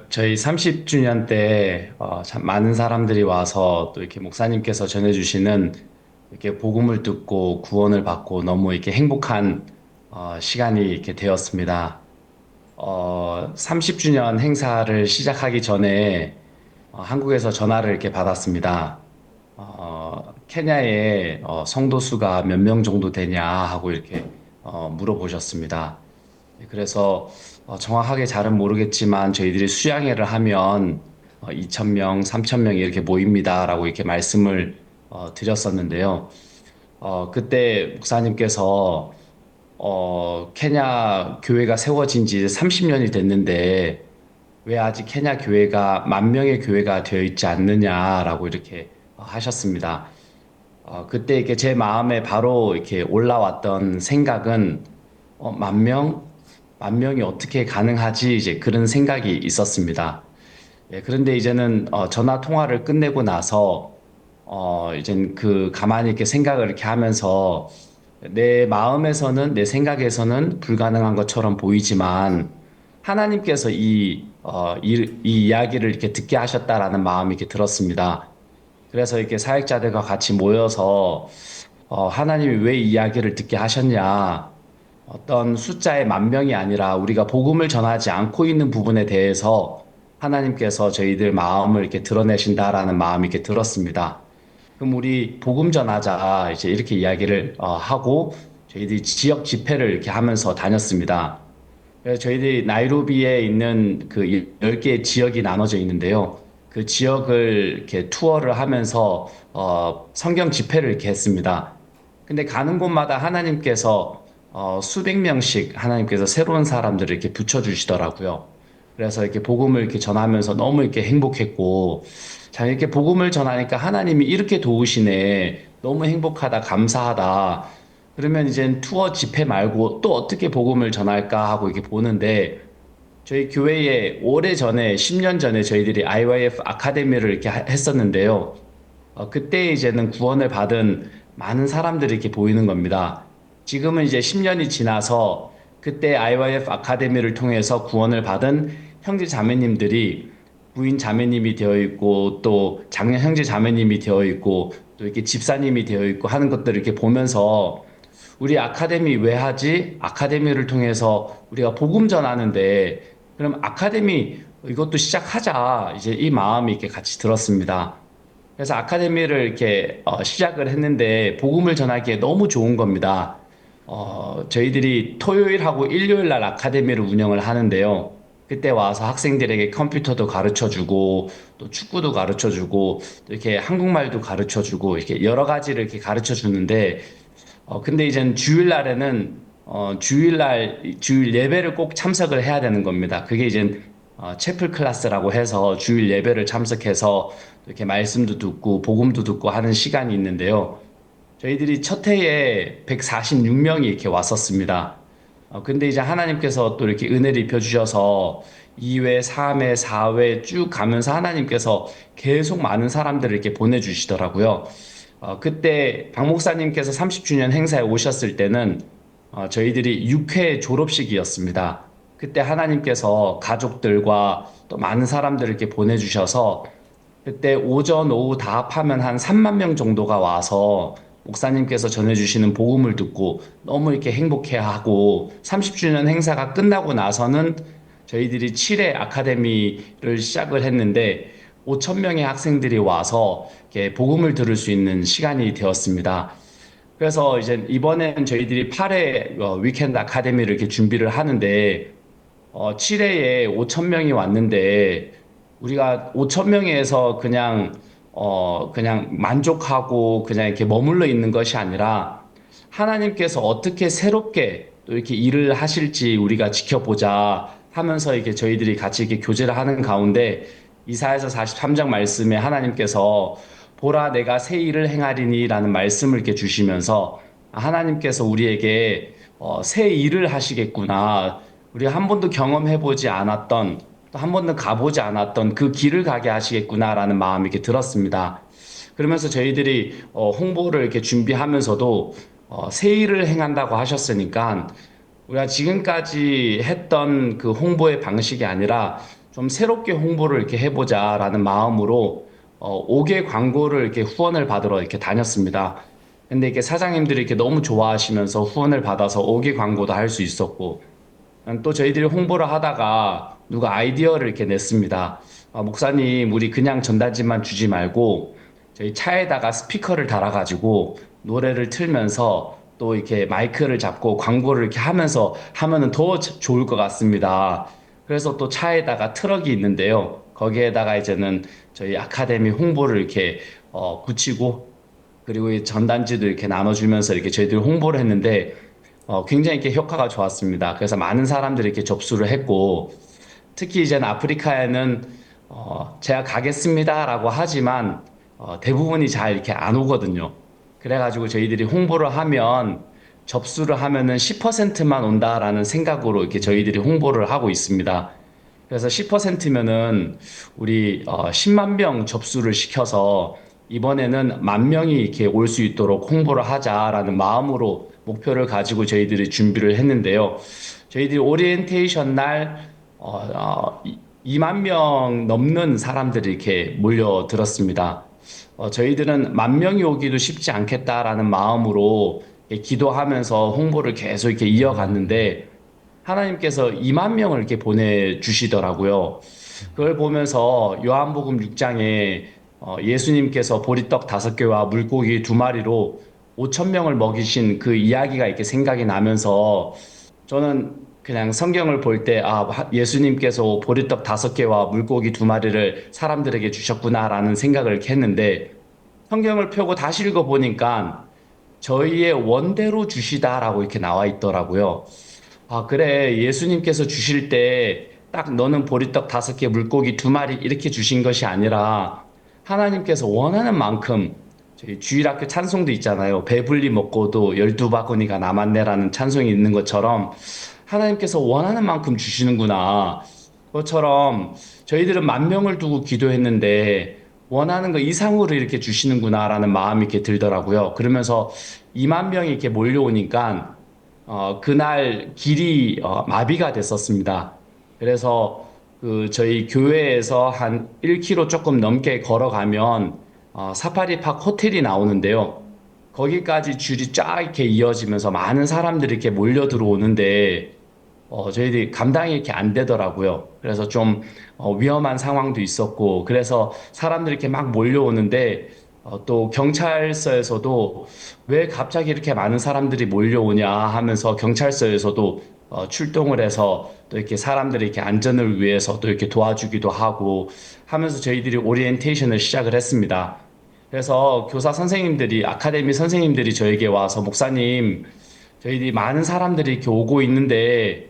저희 30주년 때 참 많은 사람들이 와서 또 이렇게 목사님께서 전해주시는 이렇게 복음을 듣고 구원을 받고 너무 이렇게 행복한 시간이 이렇게 되었습니다. 30주년 행사를 시작하기 전에 한국에서 전화를 이렇게 받았습니다. 케냐에 성도 수가 몇 명 정도 되냐 하고 이렇게 물어보셨습니다. 그래서 정확하게 잘은 모르겠지만 저희들이 수양회를 하면 2,000명, 3,000명 이렇게 모입니다라고 이렇게 말씀을 드렸었는데요. 그때 목사님께서 케냐 교회가 세워진 지 30년이 됐는데 왜 아직 케냐 교회가 10,000명의 교회가 되어 있지 않느냐라고 이렇게 하셨습니다. 그때 이렇게 제 마음에 바로 이렇게 올라왔던 생각은 10,000명이 어떻게 가능하지 이제 그런 생각이 있었습니다. 예, 그런데 이제는 전화 통화를 끝내고 나서 이젠 가만히 이렇게 생각을 이렇게 하면서 내 마음에서는 내 생각에서는 불가능한 것처럼 보이지만 하나님께서 이 이야기를 이렇게 듣게 하셨다라는 마음이 이렇게 들었습니다. 그래서 이렇게 사역자들과 같이 모여서 하나님이 왜 이 이야기를 듣게 하셨냐? 어떤 숫자의 10,000명이 아니라 우리가 복음을 전하지 않고 있는 부분에 대해서 하나님께서 저희들 마음을 이렇게 드러내신다라는 마음이 이렇게 들었습니다. 그럼 우리 복음 전하자 이제 이렇게 이야기를 하고 저희들이 지역 집회를 이렇게 하면서 다녔습니다. 그래서 저희들이 나이로비에 있는 그 10개의 지역이 나눠져 있는데요. 그 지역을 이렇게 투어를 하면서 성경 집회를 이렇게 했습니다. 근데 가는 곳마다 하나님께서 수백 명씩 하나님께서 새로운 사람들을 이렇게 붙여주시더라고요. 그래서 이렇게 복음을 이렇게 전하면서 너무 이렇게 행복했고, 자, 이렇게 복음을 전하니까 하나님이 이렇게 도우시네. 너무 행복하다, 감사하다. 그러면 이제 투어 집회 말고 또 어떻게 복음을 전할까 하고 이렇게 보는데, 저희 교회에 오래전에, 10년 전에 저희들이 IYF 아카데미를 이렇게 했었는데요. 그때 이제는 구원을 받은 많은 사람들이 이렇게 보이는 겁니다. 지금은 이제 10년이 지나서 그때 IYF 아카데미를 통해서 구원을 받은 형제 자매님들이 부인 자매님이 되어 있고 또 장녀 형제 자매님이 되어 있고 또 이렇게 집사님이 되어 있고 하는 것들을 이렇게 보면서 우리 아카데미 왜 하지? 아카데미를 통해서 우리가 복음 전하는데 그럼 아카데미 이것도 시작하자. 이제 이 마음이 이렇게 같이 들었습니다. 그래서 아카데미를 이렇게 시작을 했는데 복음을 전하기에 너무 좋은 겁니다. 저희들이 토요일하고 일요일 날 아카데미를 운영을 하는데요. 그때 와서 학생들에게 컴퓨터도 가르쳐 주고 또 축구도 가르쳐 주고 또 이렇게 한국말도 가르쳐 주고 이렇게 여러 가지를 이렇게 가르쳐 주는데 근데 이제는 주일날에는 주일 예배를 꼭 참석을 해야 되는 겁니다. 그게 이제 채플 클래스라고 해서 주일 예배를 참석해서 이렇게 말씀도 듣고 복음도 듣고 하는 시간이 있는데요. 저희들이 첫 해에 146명이 이렇게 왔었습니다. 근데 이제 하나님께서 또 이렇게 은혜를 입혀주셔서 2회, 3회, 4회 쭉 가면서 하나님께서 계속 많은 사람들을 이렇게 보내주시더라고요. 그때 박 목사님께서 30주년 행사에 오셨을 때는 저희들이 6회 졸업식이었습니다. 그때 하나님께서 가족들과 또 많은 사람들을 이렇게 보내주셔서 그때 오전, 오후 다 합하면 한 3만 명 정도가 와서 목사님께서 전해주시는 복음을 듣고 너무 이렇게 행복해하고 30주년 행사가 끝나고 나서는 저희들이 7회 아카데미를 시작을 했는데 5,000명의 학생들이 와서 이렇게 복음을 들을 수 있는 시간이 되었습니다. 그래서 이제 이번에는 저희들이 8회 위켄드 아카데미를 이렇게 준비를 하는데 7회에 5,000명이 왔는데 우리가 5,000명에서 그냥 만족하고 그냥 이렇게 머물러 있는 것이 아니라 하나님께서 어떻게 새롭게 또 이렇게 일을 하실지 우리가 지켜보자 하면서 이렇게 저희들이 같이 이렇게 교제를 하는 가운데 이사야서 43장 말씀에 하나님께서 보라 내가 새 일을 행하리니 라는 말씀을 이렇게 주시면서 하나님께서 우리에게 새 일을 하시겠구나. 우리가 한 번도 경험해보지 않았던, 또 한 번도 가보지 않았던 그 길을 가게 하시겠구나라는 마음이 이렇게 들었습니다. 그러면서 저희들이 홍보를 이렇게 준비하면서도 새 일을 행한다고 하셨으니까 우리가 지금까지 했던 그 홍보의 방식이 아니라 좀 새롭게 홍보를 이렇게 해보자라는 마음으로 5개 광고를 이렇게 후원을 받으러 이렇게 다녔습니다. 근데 이렇게 사장님들이 이렇게 너무 좋아하시면서 후원을 받아서 5개 광고도 할 수 있었고, 또 저희들이 홍보를 하다가 누가 아이디어를 이렇게 냈습니다. 목사님, 우리 그냥 전단지만 주지 말고 저희 차에다가 스피커를 달아가지고 노래를 틀면서 또 이렇게 마이크를 잡고 광고를 이렇게 하면서 하면은 더 좋을 것 같습니다. 그래서 또 차에다가 트럭이 있는데요. 거기에다가 이제는 저희 아카데미 홍보를 이렇게 붙이고, 그리고 이 전단지도 이렇게 나눠주면서 이렇게 저희들이 홍보를 했는데 굉장히 이렇게 효과가 좋았습니다. 그래서 많은 사람들이 이렇게 접수를 했고, 특히 이제는 아프리카에는 제가 가겠습니다라고 하지만 대부분이 잘 이렇게 안 오거든요. 그래가지고 저희들이 홍보를 하면 접수를 하면은 10%만 온다라는 생각으로 이렇게 저희들이 홍보를 하고 있습니다. 그래서 10%면은 우리 10만 명 접수를 시켜서 이번에는 10,000명이 이렇게 올 수 있도록 홍보를 하자라는 마음으로 목표를 가지고 저희들이 준비를 했는데요. 저희들이 오리엔테이션 날 2만 명 넘는 사람들이 이렇게 몰려들었습니다. 저희들은 10,000명이 오기도 쉽지 않겠다라는 마음으로 기도하면서 홍보를 계속 이렇게 이어갔는데 하나님께서 2만 명을 이렇게 보내주시더라고요. 그걸 보면서 요한복음 6장에 예수님께서 보리떡 5개와 물고기 2마리로 5,000명을 먹이신 그 이야기가 이렇게 생각이 나면서 저는 그냥 성경을 볼 때 예수님께서 보리떡 5개와 물고기 2마리를 사람들에게 주셨구나라는 생각을 이렇게 했는데 성경을 펴고 다시 읽어보니까 저희의 원대로 주시다라고 이렇게 나와 있더라고요. 그래, 예수님께서 주실 때 딱 너는 보리떡 5개 물고기 2마리 이렇게 주신 것이 아니라 하나님께서 원하는 만큼, 저희 주일학교 찬송도 있잖아요. 배불리 먹고도 12바구니가 남았네라는 찬송이 있는 것처럼 하나님께서 원하는 만큼 주시는구나. 그것처럼 저희들은 10,000명을 두고 기도했는데 원하는 거 이상으로 이렇게 주시는구나라는 마음이 이렇게 들더라고요. 그러면서 2만 명이 이렇게 몰려오니까 그날 길이 마비가 됐었습니다. 그래서 저희 교회에서 한 1km 조금 넘게 걸어가면 사파리팍 호텔이 나오는데요. 거기까지 줄이 쫙 이렇게 이어지면서 많은 사람들이 이렇게 몰려 들어오는데 저희들이 감당이 이렇게 안 되더라고요. 그래서 좀 위험한 상황도 있었고, 그래서 사람들이 이렇게 막 몰려오는데 또 경찰서에서도 왜 갑자기 이렇게 많은 사람들이 몰려오냐 하면서 경찰서에서도 출동을 해서 또 이렇게 사람들의 이렇게 안전을 위해서 또 이렇게 도와주기도 하고 하면서 저희들이 오리엔테이션을 시작을 했습니다. 그래서 교사 선생님들이, 아카데미 선생님들이 저에게 와서 목사님, 저희들이 많은 사람들이 이렇게 오고 있는데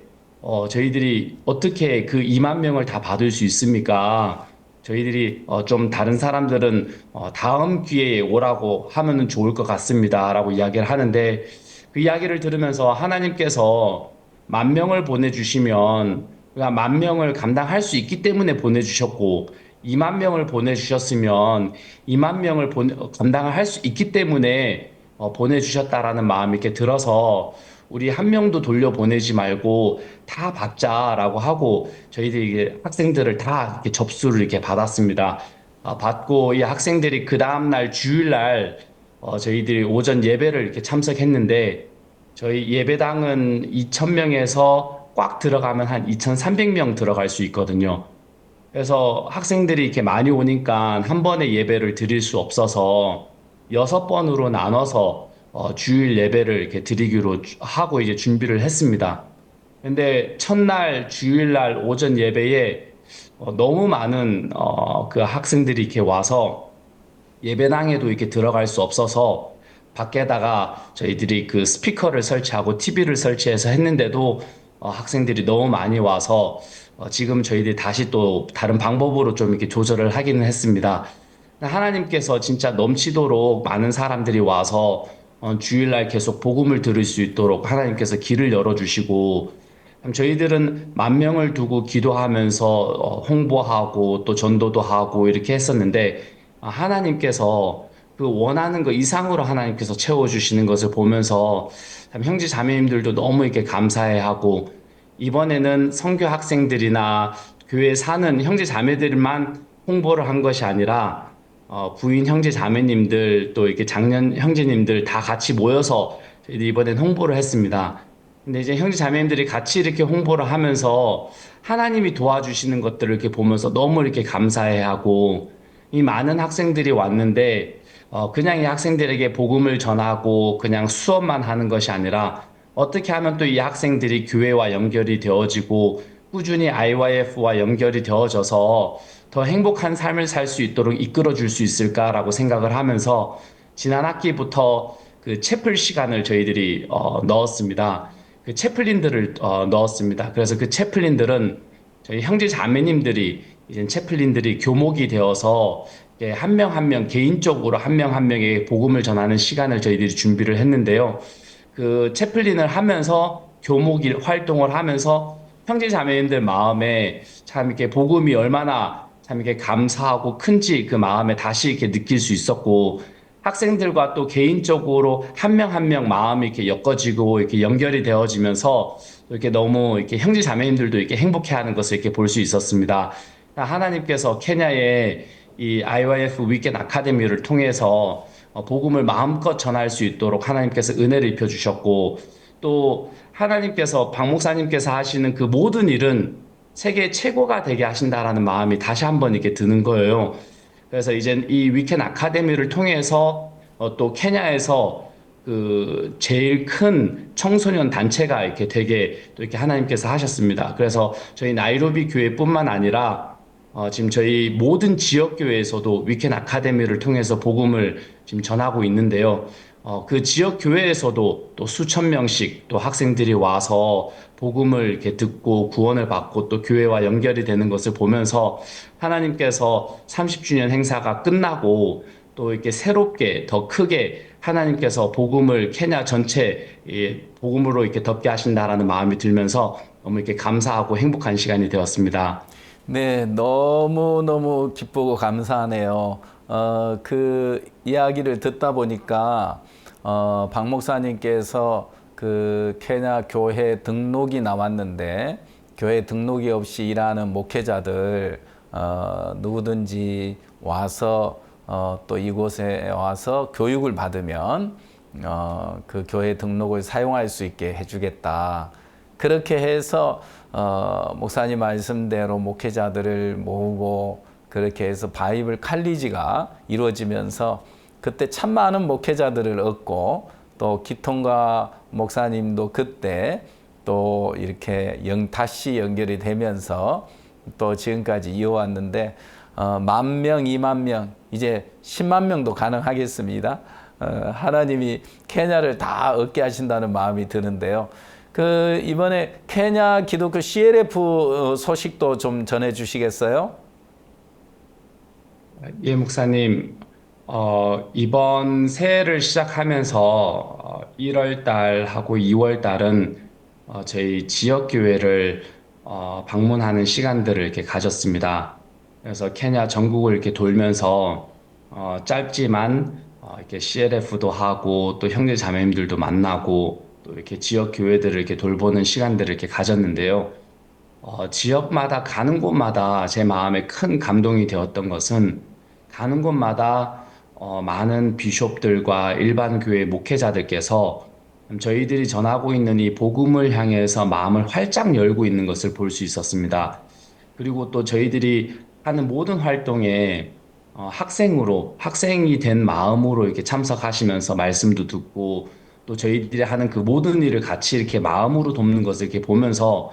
저희들이 어떻게 그 2만 명을 다 받을 수 있습니까? 저희들이 좀 다른 사람들은 다음 기회에 오라고 하면은 좋을 것 같습니다 라고 이야기를 하는데, 그 이야기를 들으면서 하나님께서 10,000명을 보내주시면 우리가 10,000명을 감당할 수 있기 때문에 보내주셨고, 2만 명을 보내주셨으면 2만 명을 감당을 할 수 있기 때문에 보내주셨다라는 마음이 이렇게 들어서 우리 한 명도 돌려보내지 말고 다 받자라고 하고 저희들이 학생들을 다 이렇게 접수를 이렇게 받았습니다. 받고 이 학생들이 그 다음날 주일날 저희들이 오전 예배를 이렇게 참석했는데, 저희 예배당은 2,000명에서 꽉 들어가면 한 2,300명 들어갈 수 있거든요. 그래서 학생들이 이렇게 많이 오니까 한 번에 예배를 드릴 수 없어서 6번으로 나눠서 주일 예배를 이렇게 드리기로 하고 이제 준비를 했습니다. 근데 첫날 주일날 오전 예배에 너무 많은 그 학생들이 이렇게 와서 예배당에도 이렇게 들어갈 수 없어서 밖에다가 저희들이 그 스피커를 설치하고 TV를 설치해서 했는데도 학생들이 너무 많이 와서 지금 저희들이 다시 또 다른 방법으로 좀 이렇게 조절을 하기는 했습니다. 하나님께서 진짜 넘치도록 많은 사람들이 와서 주일날 계속 복음을 들을 수 있도록 하나님께서 길을 열어주시고 저희들은 10,000명을 두고 기도하면서 홍보하고 또 전도도 하고 이렇게 했었는데 하나님께서 그 원하는 것 이상으로 하나님께서 채워주시는 것을 보면서 참 형제 자매님들도 너무 이렇게 감사해하고 이번에는 선교 학생들이나 교회 사는 형제 자매들만 홍보를 한 것이 아니라 부인 형제 자매님들 또 이렇게 장년 형제님들 다 같이 모여서 저희들이 이번엔 홍보를 했습니다. 근데 이제 형제 자매님들이 같이 이렇게 홍보를 하면서 하나님이 도와주시는 것들을 이렇게 보면서 너무 이렇게 감사해하고 이 많은 학생들이 왔는데 그냥 이 학생들에게 복음을 전하고 그냥 수업만 하는 것이 아니라 어떻게 하면 또 이 학생들이 교회와 연결이 되어지고 꾸준히 IYF와 연결이 되어져서 더 행복한 삶을 살 수 있도록 이끌어 줄 수 있을까라고 생각을 하면서 지난 학기부터 그 채플 시간을 저희들이 넣었습니다. 그 채플린들을 넣었습니다. 그래서 그 채플린들은 저희 형제 자매님들이 이제 채플린들이 교목이 되어서 한 명 한 명 개인적으로 한 명 한 명에게 복음을 전하는 시간을 저희들이 준비를 했는데요. 그 채플린을 하면서 교목 활동을 하면서 형제 자매님들 마음에 참 이렇게 복음이 얼마나 참 이렇게 감사하고 큰지 그 마음에 다시 이렇게 느낄 수 있었고 학생들과 또 개인적으로 한 명 한 명 마음이 이렇게 엮어지고 이렇게 연결이 되어지면서 이렇게 너무 이렇게 형제 자매님들도 이렇게 행복해하는 것을 이렇게 볼 수 있었습니다. 하나님께서 케냐의 이 IYF 위켄 아카데미를 통해서 복음을 마음껏 전할 수 있도록 하나님께서 은혜를 입혀 주셨고 또 하나님께서 박 목사님께서 하시는 그 모든 일은 세계 최고가 되게 하신다라는 마음이 다시 한번 이렇게 드는 거예요. 그래서 이제 이 위켄 아카데미를 통해서 또 케냐에서 그 제일 큰 청소년 단체가 이렇게 되게 또 이렇게 하나님께서 하셨습니다. 그래서 저희 나이로비 교회뿐만 아니라 지금 저희 모든 지역 교회에서도 위켄 아카데미를 통해서 복음을 지금 전하고 있는데요. 그 지역 교회에서도 또 수천 명씩 또 학생들이 와서 복음을 이렇게 듣고 구원을 받고 또 교회와 연결이 되는 것을 보면서 하나님께서 30주년 행사가 끝나고 또 이렇게 새롭게 더 크게 하나님께서 복음을 케냐 전체 복음으로 이렇게 덮게 하신다라는 마음이 들면서 너무 이렇게 감사하고 행복한 시간이 되었습니다. 네, 너무너무 기쁘고 감사하네요. 그 이야기를 듣다 보니까 박 목사님께서 그 케냐 교회 등록이 나왔는데 교회 등록이 없이 일하는 목회자들 누구든지 와서 또 이곳에 와서 교육을 받으면 그 교회 등록을 사용할 수 있게 해주겠다. 그렇게 해서 목사님 말씀대로 목회자들을 모으고 그렇게 해서 바이블 칼리지가 이루어지면서 그때 참 많은 목회자들을 얻고 또 기통과 목사님도 그때 또 이렇게 다시 연결이 되면서 또 지금까지 이어왔는데 10,000명, 20,000명, 이제 10만 명도 가능하겠습니다. 하나님이 케냐를 다 얻게 하신다는 마음이 드는데요. 그 이번에 케냐 기독교 CLF 소식도 좀 전해 주시겠어요? 예, 목사님. 이번 새해를 시작하면서 1월 달하고 2월 달은 저희 지역 교회를 방문하는 시간들을 이렇게 가졌습니다. 그래서 케냐 전국을 이렇게 돌면서 짧지만 이렇게 CLF도 하고 또 형제 자매님들도 만나고 또 이렇게 지역 교회들을 이렇게 돌보는 시간들을 이렇게 가졌는데요. 지역마다 가는 곳마다 제 마음에 큰 감동이 되었던 것은 가는 곳마다 많은 비숍들과 일반 교회 목회자들께서 저희들이 전하고 있는 이 복음을 향해서 마음을 활짝 열고 있는 것을 볼 수 있었습니다. 그리고 또 저희들이 하는 모든 활동에 학생이 된 마음으로 이렇게 참석하시면서 말씀도 듣고 또 저희들이 하는 그 모든 일을 같이 이렇게 마음으로 돕는 것을 이렇게 보면서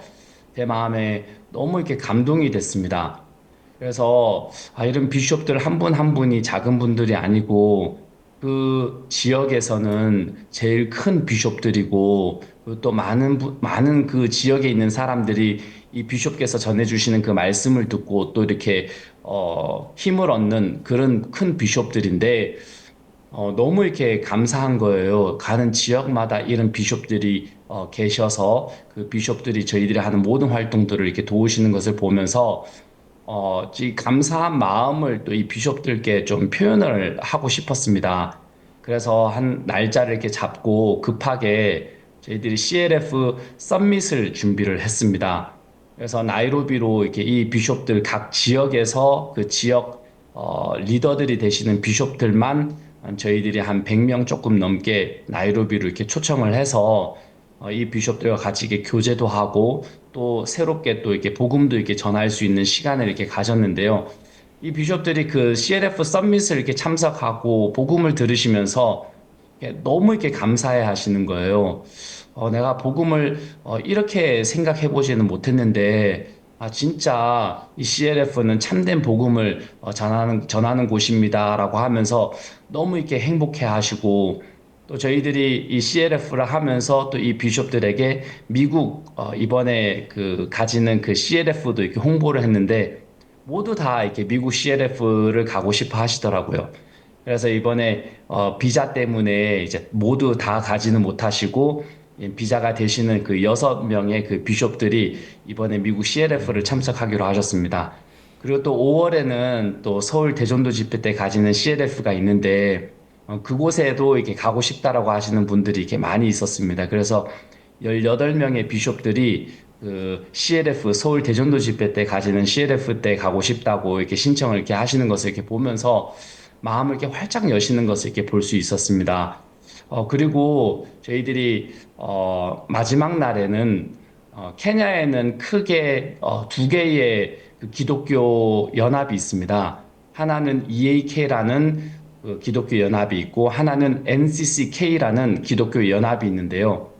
제 마음에 너무 이렇게 감동이 됐습니다. 그래서 이런 비숍들 한 분 한 분이 작은 분들이 아니고 그 지역에서는 제일 큰 비숍들이고 또 많은 그 지역에 있는 사람들이 이 비숍께서 전해주시는 그 말씀을 듣고 또 이렇게 힘을 얻는 그런 큰 비숍들인데 너무 이렇게 감사한 거예요. 가는 지역마다 이런 비숍들이 계셔서 그 비숍들이 저희들이 하는 모든 활동들을 이렇게 도우시는 것을 보면서 이 감사한 마음을 또 이 비숍들께 좀 표현을 하고 싶었습니다. 그래서 한 날짜를 이렇게 잡고 급하게 저희들이 CLF 썸밋을 준비를 했습니다. 그래서 나이로비로 이렇게 이 비숍들 각 지역에서 그 지역 리더들이 되시는 비숍들만 저희들이 한 100명 조금 넘게 나이로비로 이렇게 초청을 해서 이 비숍들과 같이 이렇게 교제도 하고 또 새롭게 또 이렇게 복음도 이렇게 전할 수 있는 시간을 이렇게 가졌는데요. 이 비숍들이 그 CLF 썸밋을 이렇게 참석하고 복음을 들으시면서 너무 이렇게 감사해 하시는 거예요. 내가 복음을 이렇게 생각해 보지는 못했는데 진짜 이 CLF는 참된 복음을 전하는 곳입니다라고 하면서 너무 이렇게 행복해 하시고 또 저희들이 이 CLF를 하면서 또 이 비숍들에게 미국 이번에 그 가지는 그 CLF도 이렇게 홍보를 했는데 모두 다 이렇게 미국 CLF를 가고 싶어 하시더라고요. 그래서 이번에 비자 때문에 이제 모두 다 가지는 못하시고 비자가 되시는 그 6명의 그 비숍들이 이번에 미국 CLF를 참석하기로 하셨습니다. 그리고 또 5월에는 또 서울 대전도 집회 때 가지는 CLF가 있는데 그곳에도 이렇게 가고 싶다라고 하시는 분들이 이렇게 많이 있었습니다. 그래서 18명의 비숍들이 그 CLF 서울 대전도 집회 때 가지는 CLF 때 가고 싶다고 이렇게 신청을 이렇게 하시는 것을 이렇게 보면서 마음을 이렇게 활짝 여시는 것을 이렇게 볼 수 있었습니다. 그리고 저희들이 마지막 날에는 케냐에는 크게 두 개의 그 기독교 연합이 있습니다. 하나는 EAK라는 그 기독교 연합이 있고 하나는 NCCK라는 기독교 연합이 있는데요.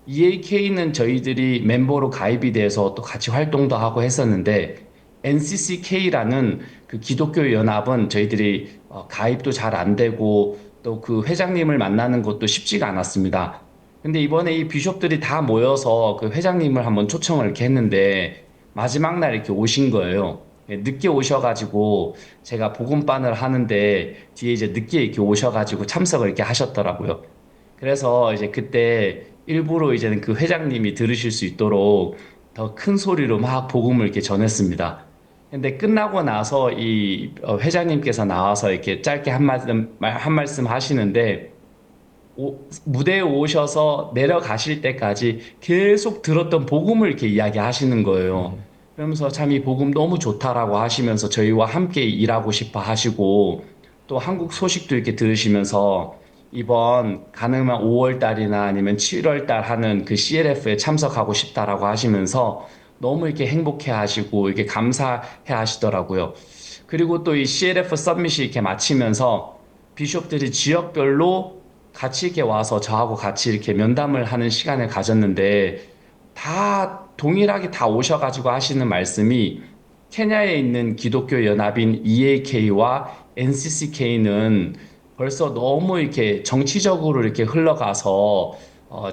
EAK는 저희들이 멤버로 가입이 돼서 또 같이 활동도 하고 했었는데 NCCK라는 그 기독교 연합은 저희들이 가입도 잘 안 되고 또 그 회장님을 만나는 것도 쉽지가 않았습니다. 근데 이번에 이 비숍들이 다 모여서 그 회장님을 한번 초청을 이렇게 했는데 마지막 날 이렇게 오신 거예요. 늦게 오셔가지고 제가 복음반을 하는데 뒤에 이제 늦게 이렇게 오셔가지고 참석을 이렇게 하셨더라고요. 그래서 이제 그때 일부러 이제는 그 회장님이 들으실 수 있도록 더 큰 소리로 막 복음을 이렇게 전했습니다. 근데 끝나고 나서 이 회장님께서 나와서 이렇게 짧게 한 말씀 하시는데 무대에 오셔서 내려가실 때까지 계속 들었던 복음을 이렇게 이야기하시는 거예요. 그러면서 참 이 복음 너무 좋다라고 하시면서 저희와 함께 일하고 싶어 하시고 또 한국 소식도 이렇게 들으시면서 이번 가능한 5월 달이나 아니면 7월 달 하는 그 CLF에 참석하고 싶다라고 하시면서 너무 이렇게 행복해 하시고 이렇게 감사해 하시더라고요. 그리고 또 이 CLF 서밋이 이렇게 마치면서 비숍들이 지역별로 같이 이렇게 와서 저하고 같이 이렇게 면담을 하는 시간을 가졌는데 다 동일하게 다 오셔가지고 하시는 말씀이 케냐에 있는 기독교 연합인 EAK와 NCCK는 벌써 너무 이렇게 정치적으로 이렇게 흘러가서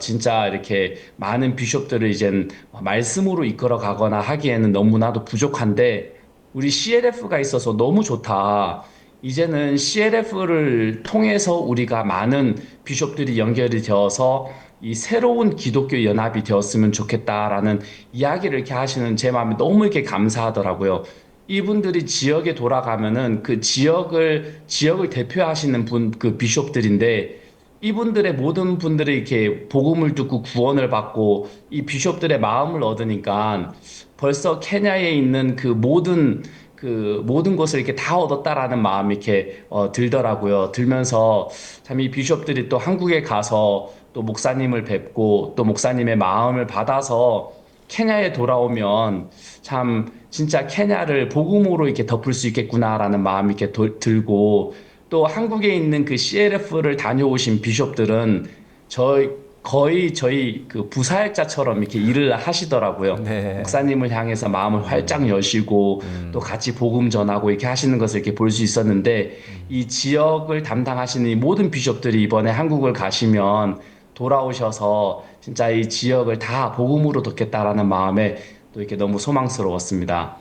진짜 이렇게 많은 비숍들을 이젠 말씀으로 이끌어 가거나 하기에는 너무나도 부족한데 우리 CLF가 있어서 너무 좋다. 이제는 CLF를 통해서 우리가 많은 비숍들이 연결이 되어서 이 새로운 기독교 연합이 되었으면 좋겠다라는 이야기를 이렇게 하시는 제 마음이 너무 이렇게 감사하더라고요. 이분들이 지역에 돌아가면은 그 지역을 대표하시는 그 비숍들인데 이분들의 모든 분들이 이렇게 복음을 듣고 구원을 받고 이 비숍들의 마음을 얻으니까 벌써 케냐에 있는 그 모든 것을 이렇게 다 얻었다라는 마음이 이렇게 들더라고요. 들면서 참 이 비숍들이 또 한국에 가서 또 목사님을 뵙고 또 목사님의 마음을 받아서 케냐에 돌아오면 참 진짜 케냐를 복음으로 이렇게 덮을 수 있겠구나라는 마음이 이렇게 들고 또 한국에 있는 그 CLF를 다녀오신 비숍들은 거의 저희 그 부사역자처럼 이렇게 일을 하시더라고요. 네. 목사님을 향해서 마음을 활짝 여시고 또 같이 복음 전하고 이렇게 하시는 것을 이렇게 볼 수 있었는데 이 지역을 담당하시는 이 모든 비숍들이 이번에 한국을 가시면 돌아오셔서 진짜 이 지역을 다 복음으로 돕겠다라는 마음에 또 이렇게 너무 소망스러웠습니다.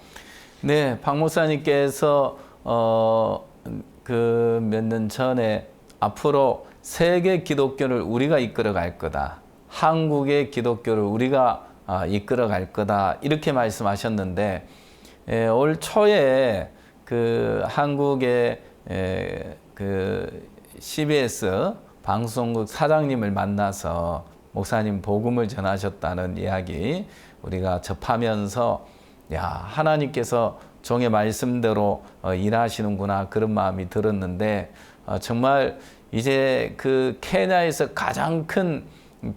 네, 박 목사님께서 그 몇 년 전에 앞으로 세계 기독교를 우리가 이끌어 갈 거다. 한국의 기독교를 우리가 이끌어 갈 거다. 이렇게 말씀하셨는데 올 초에 그 한국의 그 CBS 방송국 사장님을 만나서 목사님 복음을 전하셨다는 이야기 우리가 접하면서 야, 하나님께서 종의 말씀대로 일하시는구나 그런 마음이 들었는데 정말 이제 그 케냐에서 가장 큰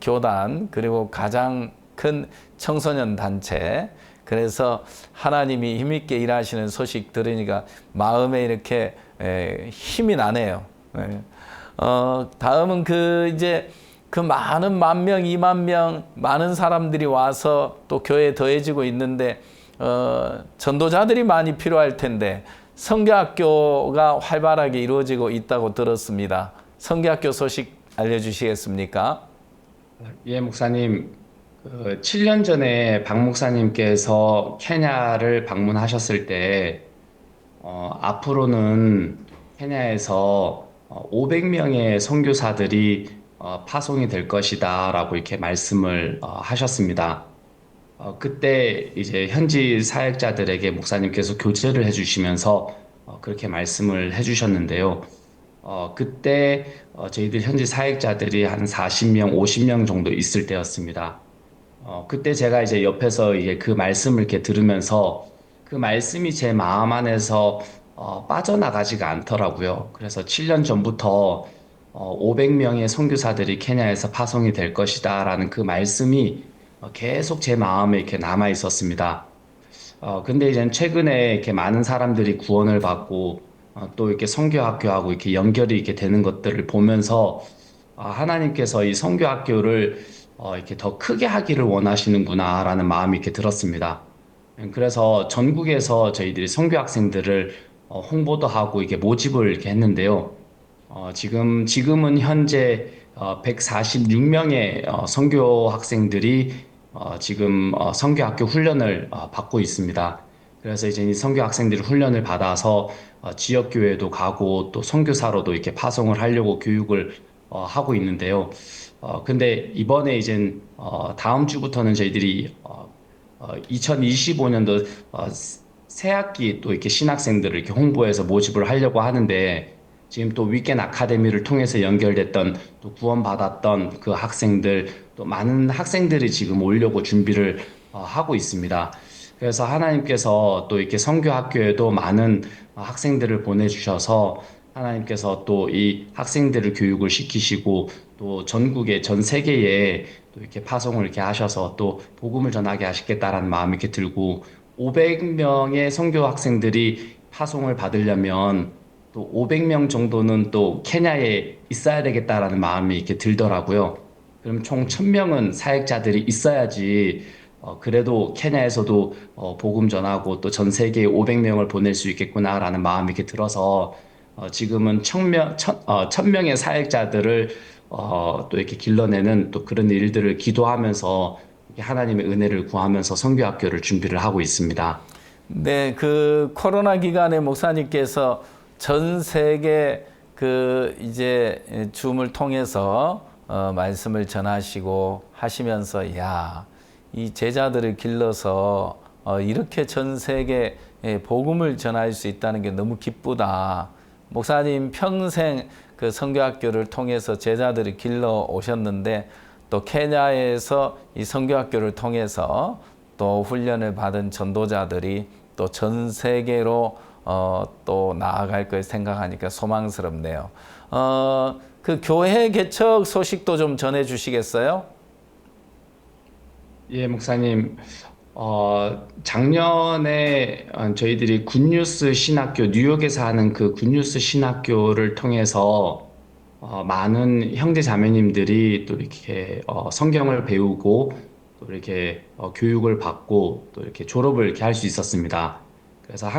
교단 그리고 가장 큰 청소년 단체 그래서 하나님이 힘있게 일하시는 소식 들으니까 마음에 이렇게 힘이 나네요. 다음은 이제 그 많은 10,000명, 20,000명 많은 사람들이 와서 또 교회에 더해지고 있는데 전도자들이 많이 필요할 텐데 선교학교가 활발하게 이루어지고 있다고 들었습니다. 선교학교 소식 알려주시겠습니까? 예, 목사님. 7년 전에 박 목사님께서 케냐를 방문하셨을 때 앞으로는 케냐에서 500명의 선교사들이 파송이 될 것이다 라고 이렇게 말씀을 하셨습니다. 그때 이제 현지 사역자들에게 목사님께서 교제를 해주시면서 그렇게 말씀을 해주셨는데요. 그때 저희들 현지 사역자들이 한 40명, 50명 정도 있을 때였습니다. 그때 제가 이제 옆에서 이제 그 말씀을 이렇게 들으면서 그 말씀이 제 마음 안에서 빠져나가지가 않더라고요. 그래서 7년 전부터 500명의 선교사들이 케냐에서 파송이 될 것이다 라는 그 말씀이 계속 제 마음에 이렇게 남아 있었습니다. 근데 이제 최근에 이렇게 많은 사람들이 구원을 받고 또 이렇게 선교학교하고 이렇게 연결이 이렇게 되는 것들을 보면서 하나님께서 이 선교학교를 이렇게 더 크게 하기를 원하시는구나라는 마음이 이렇게 들었습니다. 그래서 전국에서 저희들이 선교학생들을 홍보도 하고 이게 모집을 이렇게 했는데요. 지금은 현재 146명의 선교 학생들이 지금 선교학교 훈련을 받고 있습니다. 그래서 이제 이 선교 학생들이 훈련을 받아서 지역 교회도 가고 또 선교사로도 이렇게 파송을 하려고 교육을 하고 있는데요. 근데 이번에 이제 다음 주부터는 저희들이 2025년도 새학기 또 이렇게 신학생들을 이렇게 홍보해서 모집을 하려고 하는데 지금 또 위켄 아카데미를 통해서 연결됐던 또 구원받았던 그 학생들 또 많은 학생들이 지금 오려고 준비를 하고 있습니다. 그래서 하나님께서 또 이렇게 선교학교에도 많은 학생들을 보내주셔서 하나님께서 또 이 학생들을 교육을 시키시고 또 전국에 전 세계에 또 이렇게 파송을 이렇게 하셔서 또 복음을 전하게 하시겠다라는 마음이 이렇게 들고 500명의 선교 학생들이 파송을 받으려면 또 500명 정도는 또 케냐에 있어야 되겠다라는 마음이 이렇게 들더라고요. 그럼 총 1,000명은 사역자들이 있어야지 그래도 케냐에서도 복음 전하고 또 전 세계에 500명을 보낼 수 있겠구나라는 마음이 이렇게 들어서 지금은 1,000명의 사역자들을 또 이렇게 길러내는 또 그런 일들을 기도하면서 하나님의 은혜를 구하면서 선교학교를 준비를 하고 있습니다. 네, 그 코로나 기간에 목사님께서 전 세계 이제 줌을 통해서 말씀을 전하시고 하시면서 이 제자들을 길러서 이렇게 전 세계에 복음을 전할 수 있다는 게 너무 기쁘다. 목사님 평생 그 선교학교를 통해서 제자들을 길러 오셨는데 또 케냐에서 이 선교학교를 통해서 또 훈련을 받은 전도자들이 또 전 세계로 또 나아갈 걸 생각하니까 소망스럽네요. 그 교회 개척 소식도 좀 전해 주시겠어요? 예, 목사님. 작년에 저희들이 굿뉴스 신학교, 뉴욕에서 하는 그 굿뉴스 신학교를 통해서 많은 형제 자매님들이 또 이렇게 성경을 배우고 또 이렇게 교육을 받고 또 이렇게 졸업을 이렇게 할 수 있었습니다. 그래서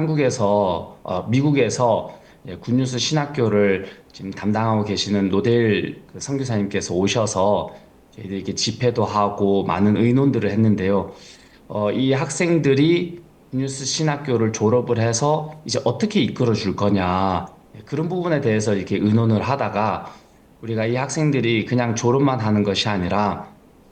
미국에서 굿뉴스 신학교를 지금 담당하고 계시는 노델 그 선교사님께서 오셔서 저희들 이렇게 집회도 하고 많은 의논들을 했는데요. 이 학생들이 굿뉴스 신학교를 졸업을 해서 이제 어떻게 이끌어 줄 거냐, 그런 부분에 대해서 이렇게 의논을 하다가 우리가 이 학생들이 그냥 졸업만 하는 것이 아니라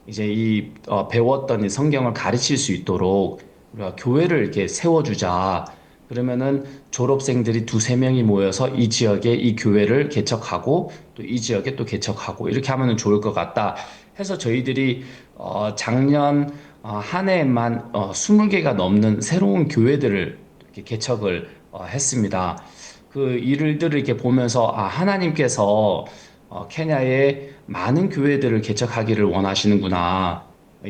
이제 배웠던 이 성경을 가르칠 수 있도록 우리가 교회를 이렇게 세워주자. 그러면은 졸업생들이 두세 명이 모여서 이 지역에 이 교회를 개척하고 또 이 지역에 또 개척하고 이렇게 하면은 좋을 것 같다 해서 저희들이 작년 한 해에만 20개가 넘는 새로운 교회들을 이렇게 개척을 했습니다. 그 일들을 이렇게 보면서 하나님께서 케냐에 많은 교회들을 개척하기를 원하시는구나.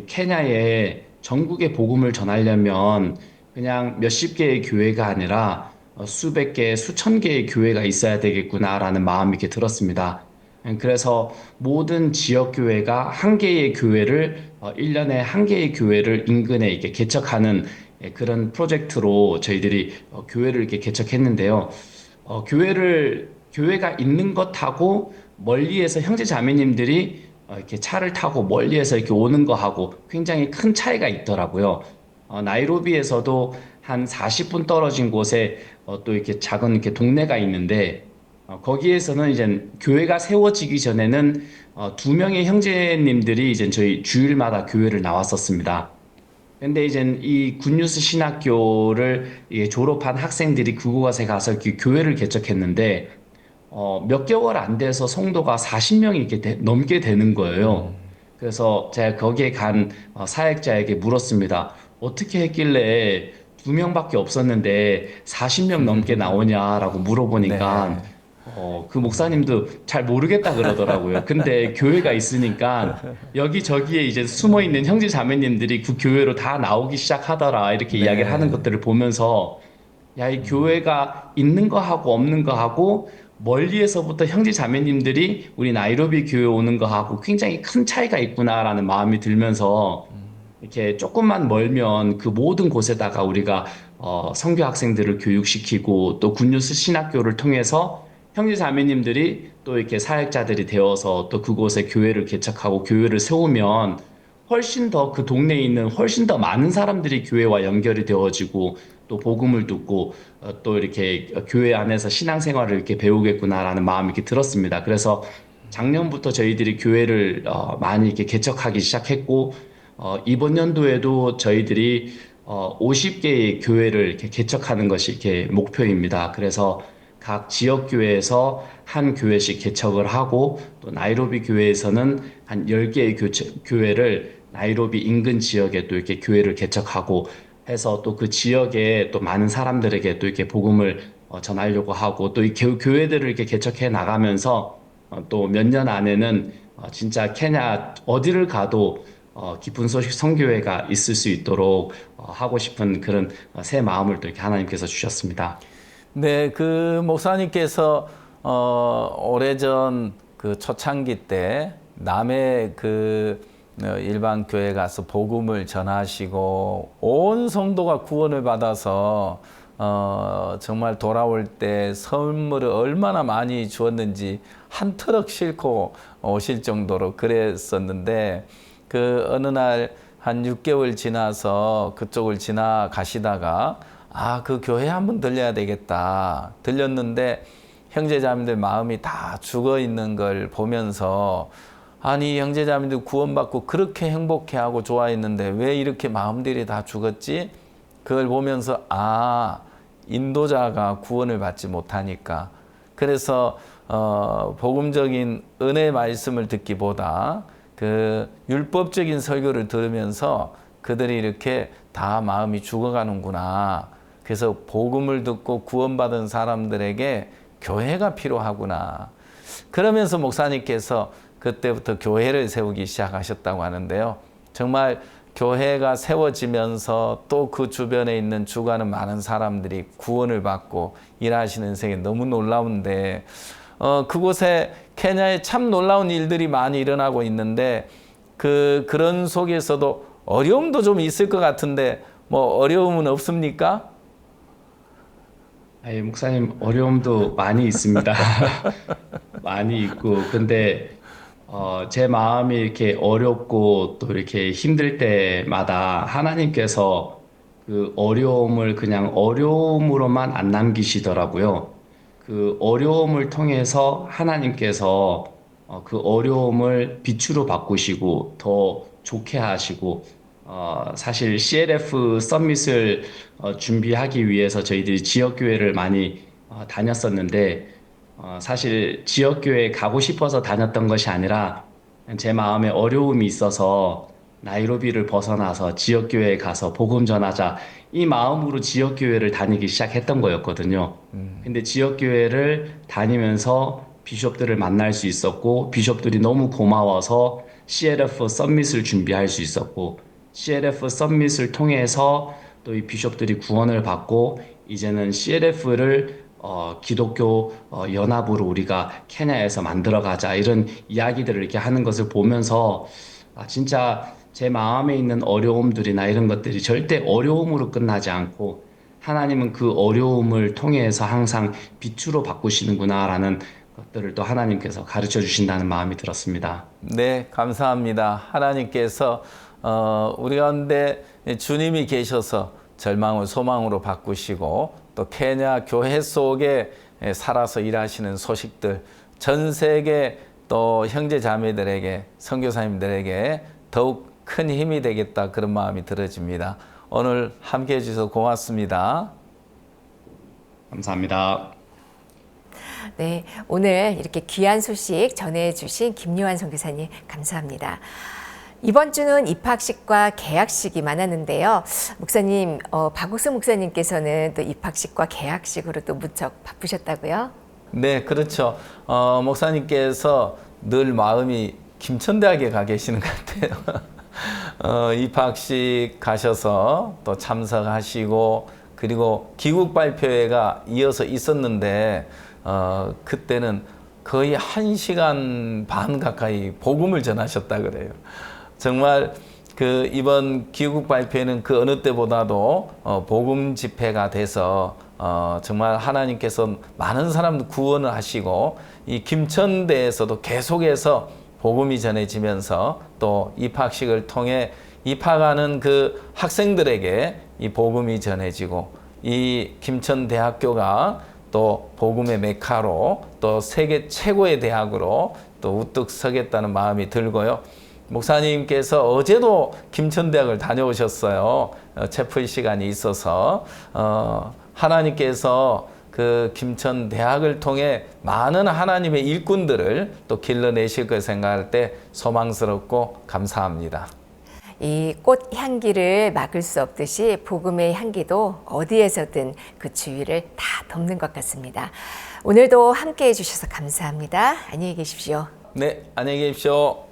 케냐에 전국의 복음을 전하려면 그냥 몇십 개의 교회가 아니라 수백 개, 수천 개의 교회가 있어야 되겠구나라는 마음이 이렇게 들었습니다. 그래서 모든 지역 교회가 한 개의 교회를 1년에 한 개의 교회를 인근에 이렇게 개척하는 그런 프로젝트로 저희들이 교회를 이렇게 개척했는데요. 교회가 있는 것하고 멀리에서 형제 자매님들이 이렇게 차를 타고 멀리에서 이렇게 오는 거하고 굉장히 큰 차이가 있더라고요. 나이로비에서도 한 40분 떨어진 곳에 또 이렇게 작은 이렇게 동네가 있는데 거기에서는 이제 교회가 세워지기 전에는 2명의 형제님들이 이제 저희 주일마다 교회를 나왔었습니다. 근데 이제 이 굿뉴스 신학교를 졸업한 학생들이 그곳에 가서 이렇게 교회를 개척했는데 몇 개월 안 돼서 성도가 40명이 이렇게 넘게 되는 거예요. 그래서 제가 거기에 간 사역자에게 물었습니다. 어떻게 했길래 2명밖에 없었는데 40명 넘게 나오냐라고 물어보니까 그 목사님도 잘 모르겠다 그러더라고요. 근데 교회가 있으니까 여기저기에 이제 숨어 있는 형제 자매님들이 그 교회로 다 나오기 시작하더라 이렇게 이야기를 하는 것들을 보면서 야, 이 교회가 있는 거하고 없는 거하고 멀리에서부터 형제 자매님들이 우리 나이로비 교회 오는 거하고 굉장히 큰 차이가 있구나라는 마음이 들면서 이렇게 조금만 멀면 그 모든 곳에다가 우리가 선교 학생들을 교육시키고 또 굿뉴스 신학교를 통해서 형제 자매님들이 또 이렇게 사역자들이 되어서 또 그곳에 교회를 개척하고 교회를 세우면 훨씬 더 그 동네에 있는 훨씬 더 많은 사람들이 교회와 연결이 되어지고 또 복음을 듣고 또 이렇게 교회 안에서 신앙생활을 이렇게 배우겠구나라는 마음이 이렇게 들었습니다. 그래서 작년부터 저희들이 교회를 많이 이렇게 개척하기 시작했고 이번 연도에도 저희들이 50개의 교회를 이렇게 개척하는 것이 이렇게 목표입니다. 그래서 각 지역 교회에서 한 교회씩 개척을 하고 또 나이로비 교회에서는 한 10개의 교회를 나이로비 인근 지역에 또 이렇게 교회를 개척하고 해서 또 그 지역에 또 많은 사람들에게 또 이렇게 복음을 전하려고 하고 또 이 교회들을 이렇게 개척해 나가면서 또 몇 년 안에는 진짜 케냐 어디를 가도 깊은 소식 선교회가 있을 수 있도록 하고 싶은 그런 새 마음을 또 이렇게 하나님께서 주셨습니다. 네, 그 목사님께서 오래전 그 초창기 때 남해 그 일반 교회 가서 복음을 전하시고 온 성도가 구원을 받아서 정말 돌아올 때 선물을 얼마나 많이 주었는지 한 트럭 싣고 오실 정도로 그랬었는데 그 어느 날 한 6개월 지나서 그쪽을 지나가시다가 그 교회 한번 들려야 되겠다. 들렸는데 형제자매들 마음이 다 죽어 있는 걸 보면서 아니 형제자매들 구원받고 그렇게 행복해하고 좋아했는데 왜 이렇게 마음들이 다 죽었지? 그걸 보면서 인도자가 구원을 받지 못하니까 그래서 복음적인 은혜 말씀을 듣기보다 그 율법적인 설교를 들으면서 그들이 이렇게 다 마음이 죽어가는구나. 그래서 복음을 듣고 구원받은 사람들에게 교회가 필요하구나. 그러면서 목사님께서 그때부터 교회를 세우기 시작하셨다고 하는데요. 정말 교회가 세워지면서 또 그 주변에 있는 죽어가는 많은 사람들이 구원을 받고 일하시는 생이 너무 놀라운데 그곳에 케냐에 참 놀라운 일들이 많이 일어나고 있는데 그런 속에서도 어려움도 좀 있을 것 같은데 뭐 어려움은 없습니까? 목사님 어려움도 많이 있습니다. 많이 있고 근데 제 마음이 이렇게 어렵고 또 이렇게 힘들 때마다 하나님께서 그 어려움을 그냥 어려움으로만 안 남기시더라고요. 그 어려움을 통해서 하나님께서 그 어려움을 빛으로 바꾸시고 더 좋게 하시고 사실 CLF 서밋을 준비하기 위해서 저희들이 지역교회를 많이 다녔었는데 사실 지역교회에 가고 싶어서 다녔던 것이 아니라 제 마음에 어려움이 있어서 나이로비를 벗어나서 지역교회에 가서 복음 전하자 이 마음으로 지역교회를 다니기 시작했던 거였거든요. 근데 지역교회를 다니면서 비숍들을 만날 수 있었고 비숍들이 너무 고마워서 CLF 서밋을 준비할 수 있었고 CLF 서밋을 통해서 또 이 비숍들이 구원을 받고 이제는 CLF를 기독교 연합으로 우리가 케냐에서 만들어가자 이런 이야기들을 이렇게 하는 것을 보면서 진짜 제 마음에 있는 어려움들이나 이런 것들이 절대 어려움으로 끝나지 않고 하나님은 그 어려움을 통해서 항상 빛으로 바꾸시는구나라는 것들을 또 하나님께서 가르쳐 주신다는 마음이 들었습니다. 네, 감사합니다. 하나님께서 우리 가운데 주님이 계셔서 절망을 소망으로 바꾸시고 또 케냐 교회 속에 살아서 일하시는 소식들 전 세계 또 형제 자매들에게 선교사님들에게 더욱 큰 힘이 되겠다 그런 마음이 들어집니다. 오늘 함께해 주셔서 고맙습니다. 감사합니다. 네, 오늘 이렇게 귀한 소식 전해주신 김요한 선교사님 감사합니다. 이번 주는 입학식과 개학식이 많았는데요. 목사님, 박옥수 목사님께서는 또 입학식과 개학식으로 또 무척 바쁘셨다고요? 네, 그렇죠. 목사님께서 늘 마음이 김천대학에 가 계시는 것 같아요. 입학식 가셔서 또 참석하시고 그리고 귀국 발표회가 이어서 있었는데 그때는 거의 1시간 반 가까이 복음을 전하셨다 그래요. 정말 그 이번 귀국 발표회는 그 어느 때보다도 복음 집회가 돼서 정말 하나님께서 많은 사람들 구원을 하시고 이 김천대에서도 계속해서 복음이 전해지면서 또 입학식을 통해 입학하는 그 학생들에게 이 복음이 전해지고 이 김천대학교가 또 복음의 메카로 또 세계 최고의 대학으로 또 우뚝 서겠다는 마음이 들고요. 목사님께서 어제도 김천대학을 다녀오셨어요. 체플 시간이 있어서 하나님께서 그 김천대학을 통해 많은 하나님의 일꾼들을 또 길러내실 걸 생각할 때 소망스럽고 감사합니다. 이 꽃 향기를 막을 수 없듯이 복음의 향기도 어디에서든 그 주위를 다 덮는 것 같습니다. 오늘도 함께해 주셔서 감사합니다. 안녕히 계십시오. 네, 안녕히 계십시오.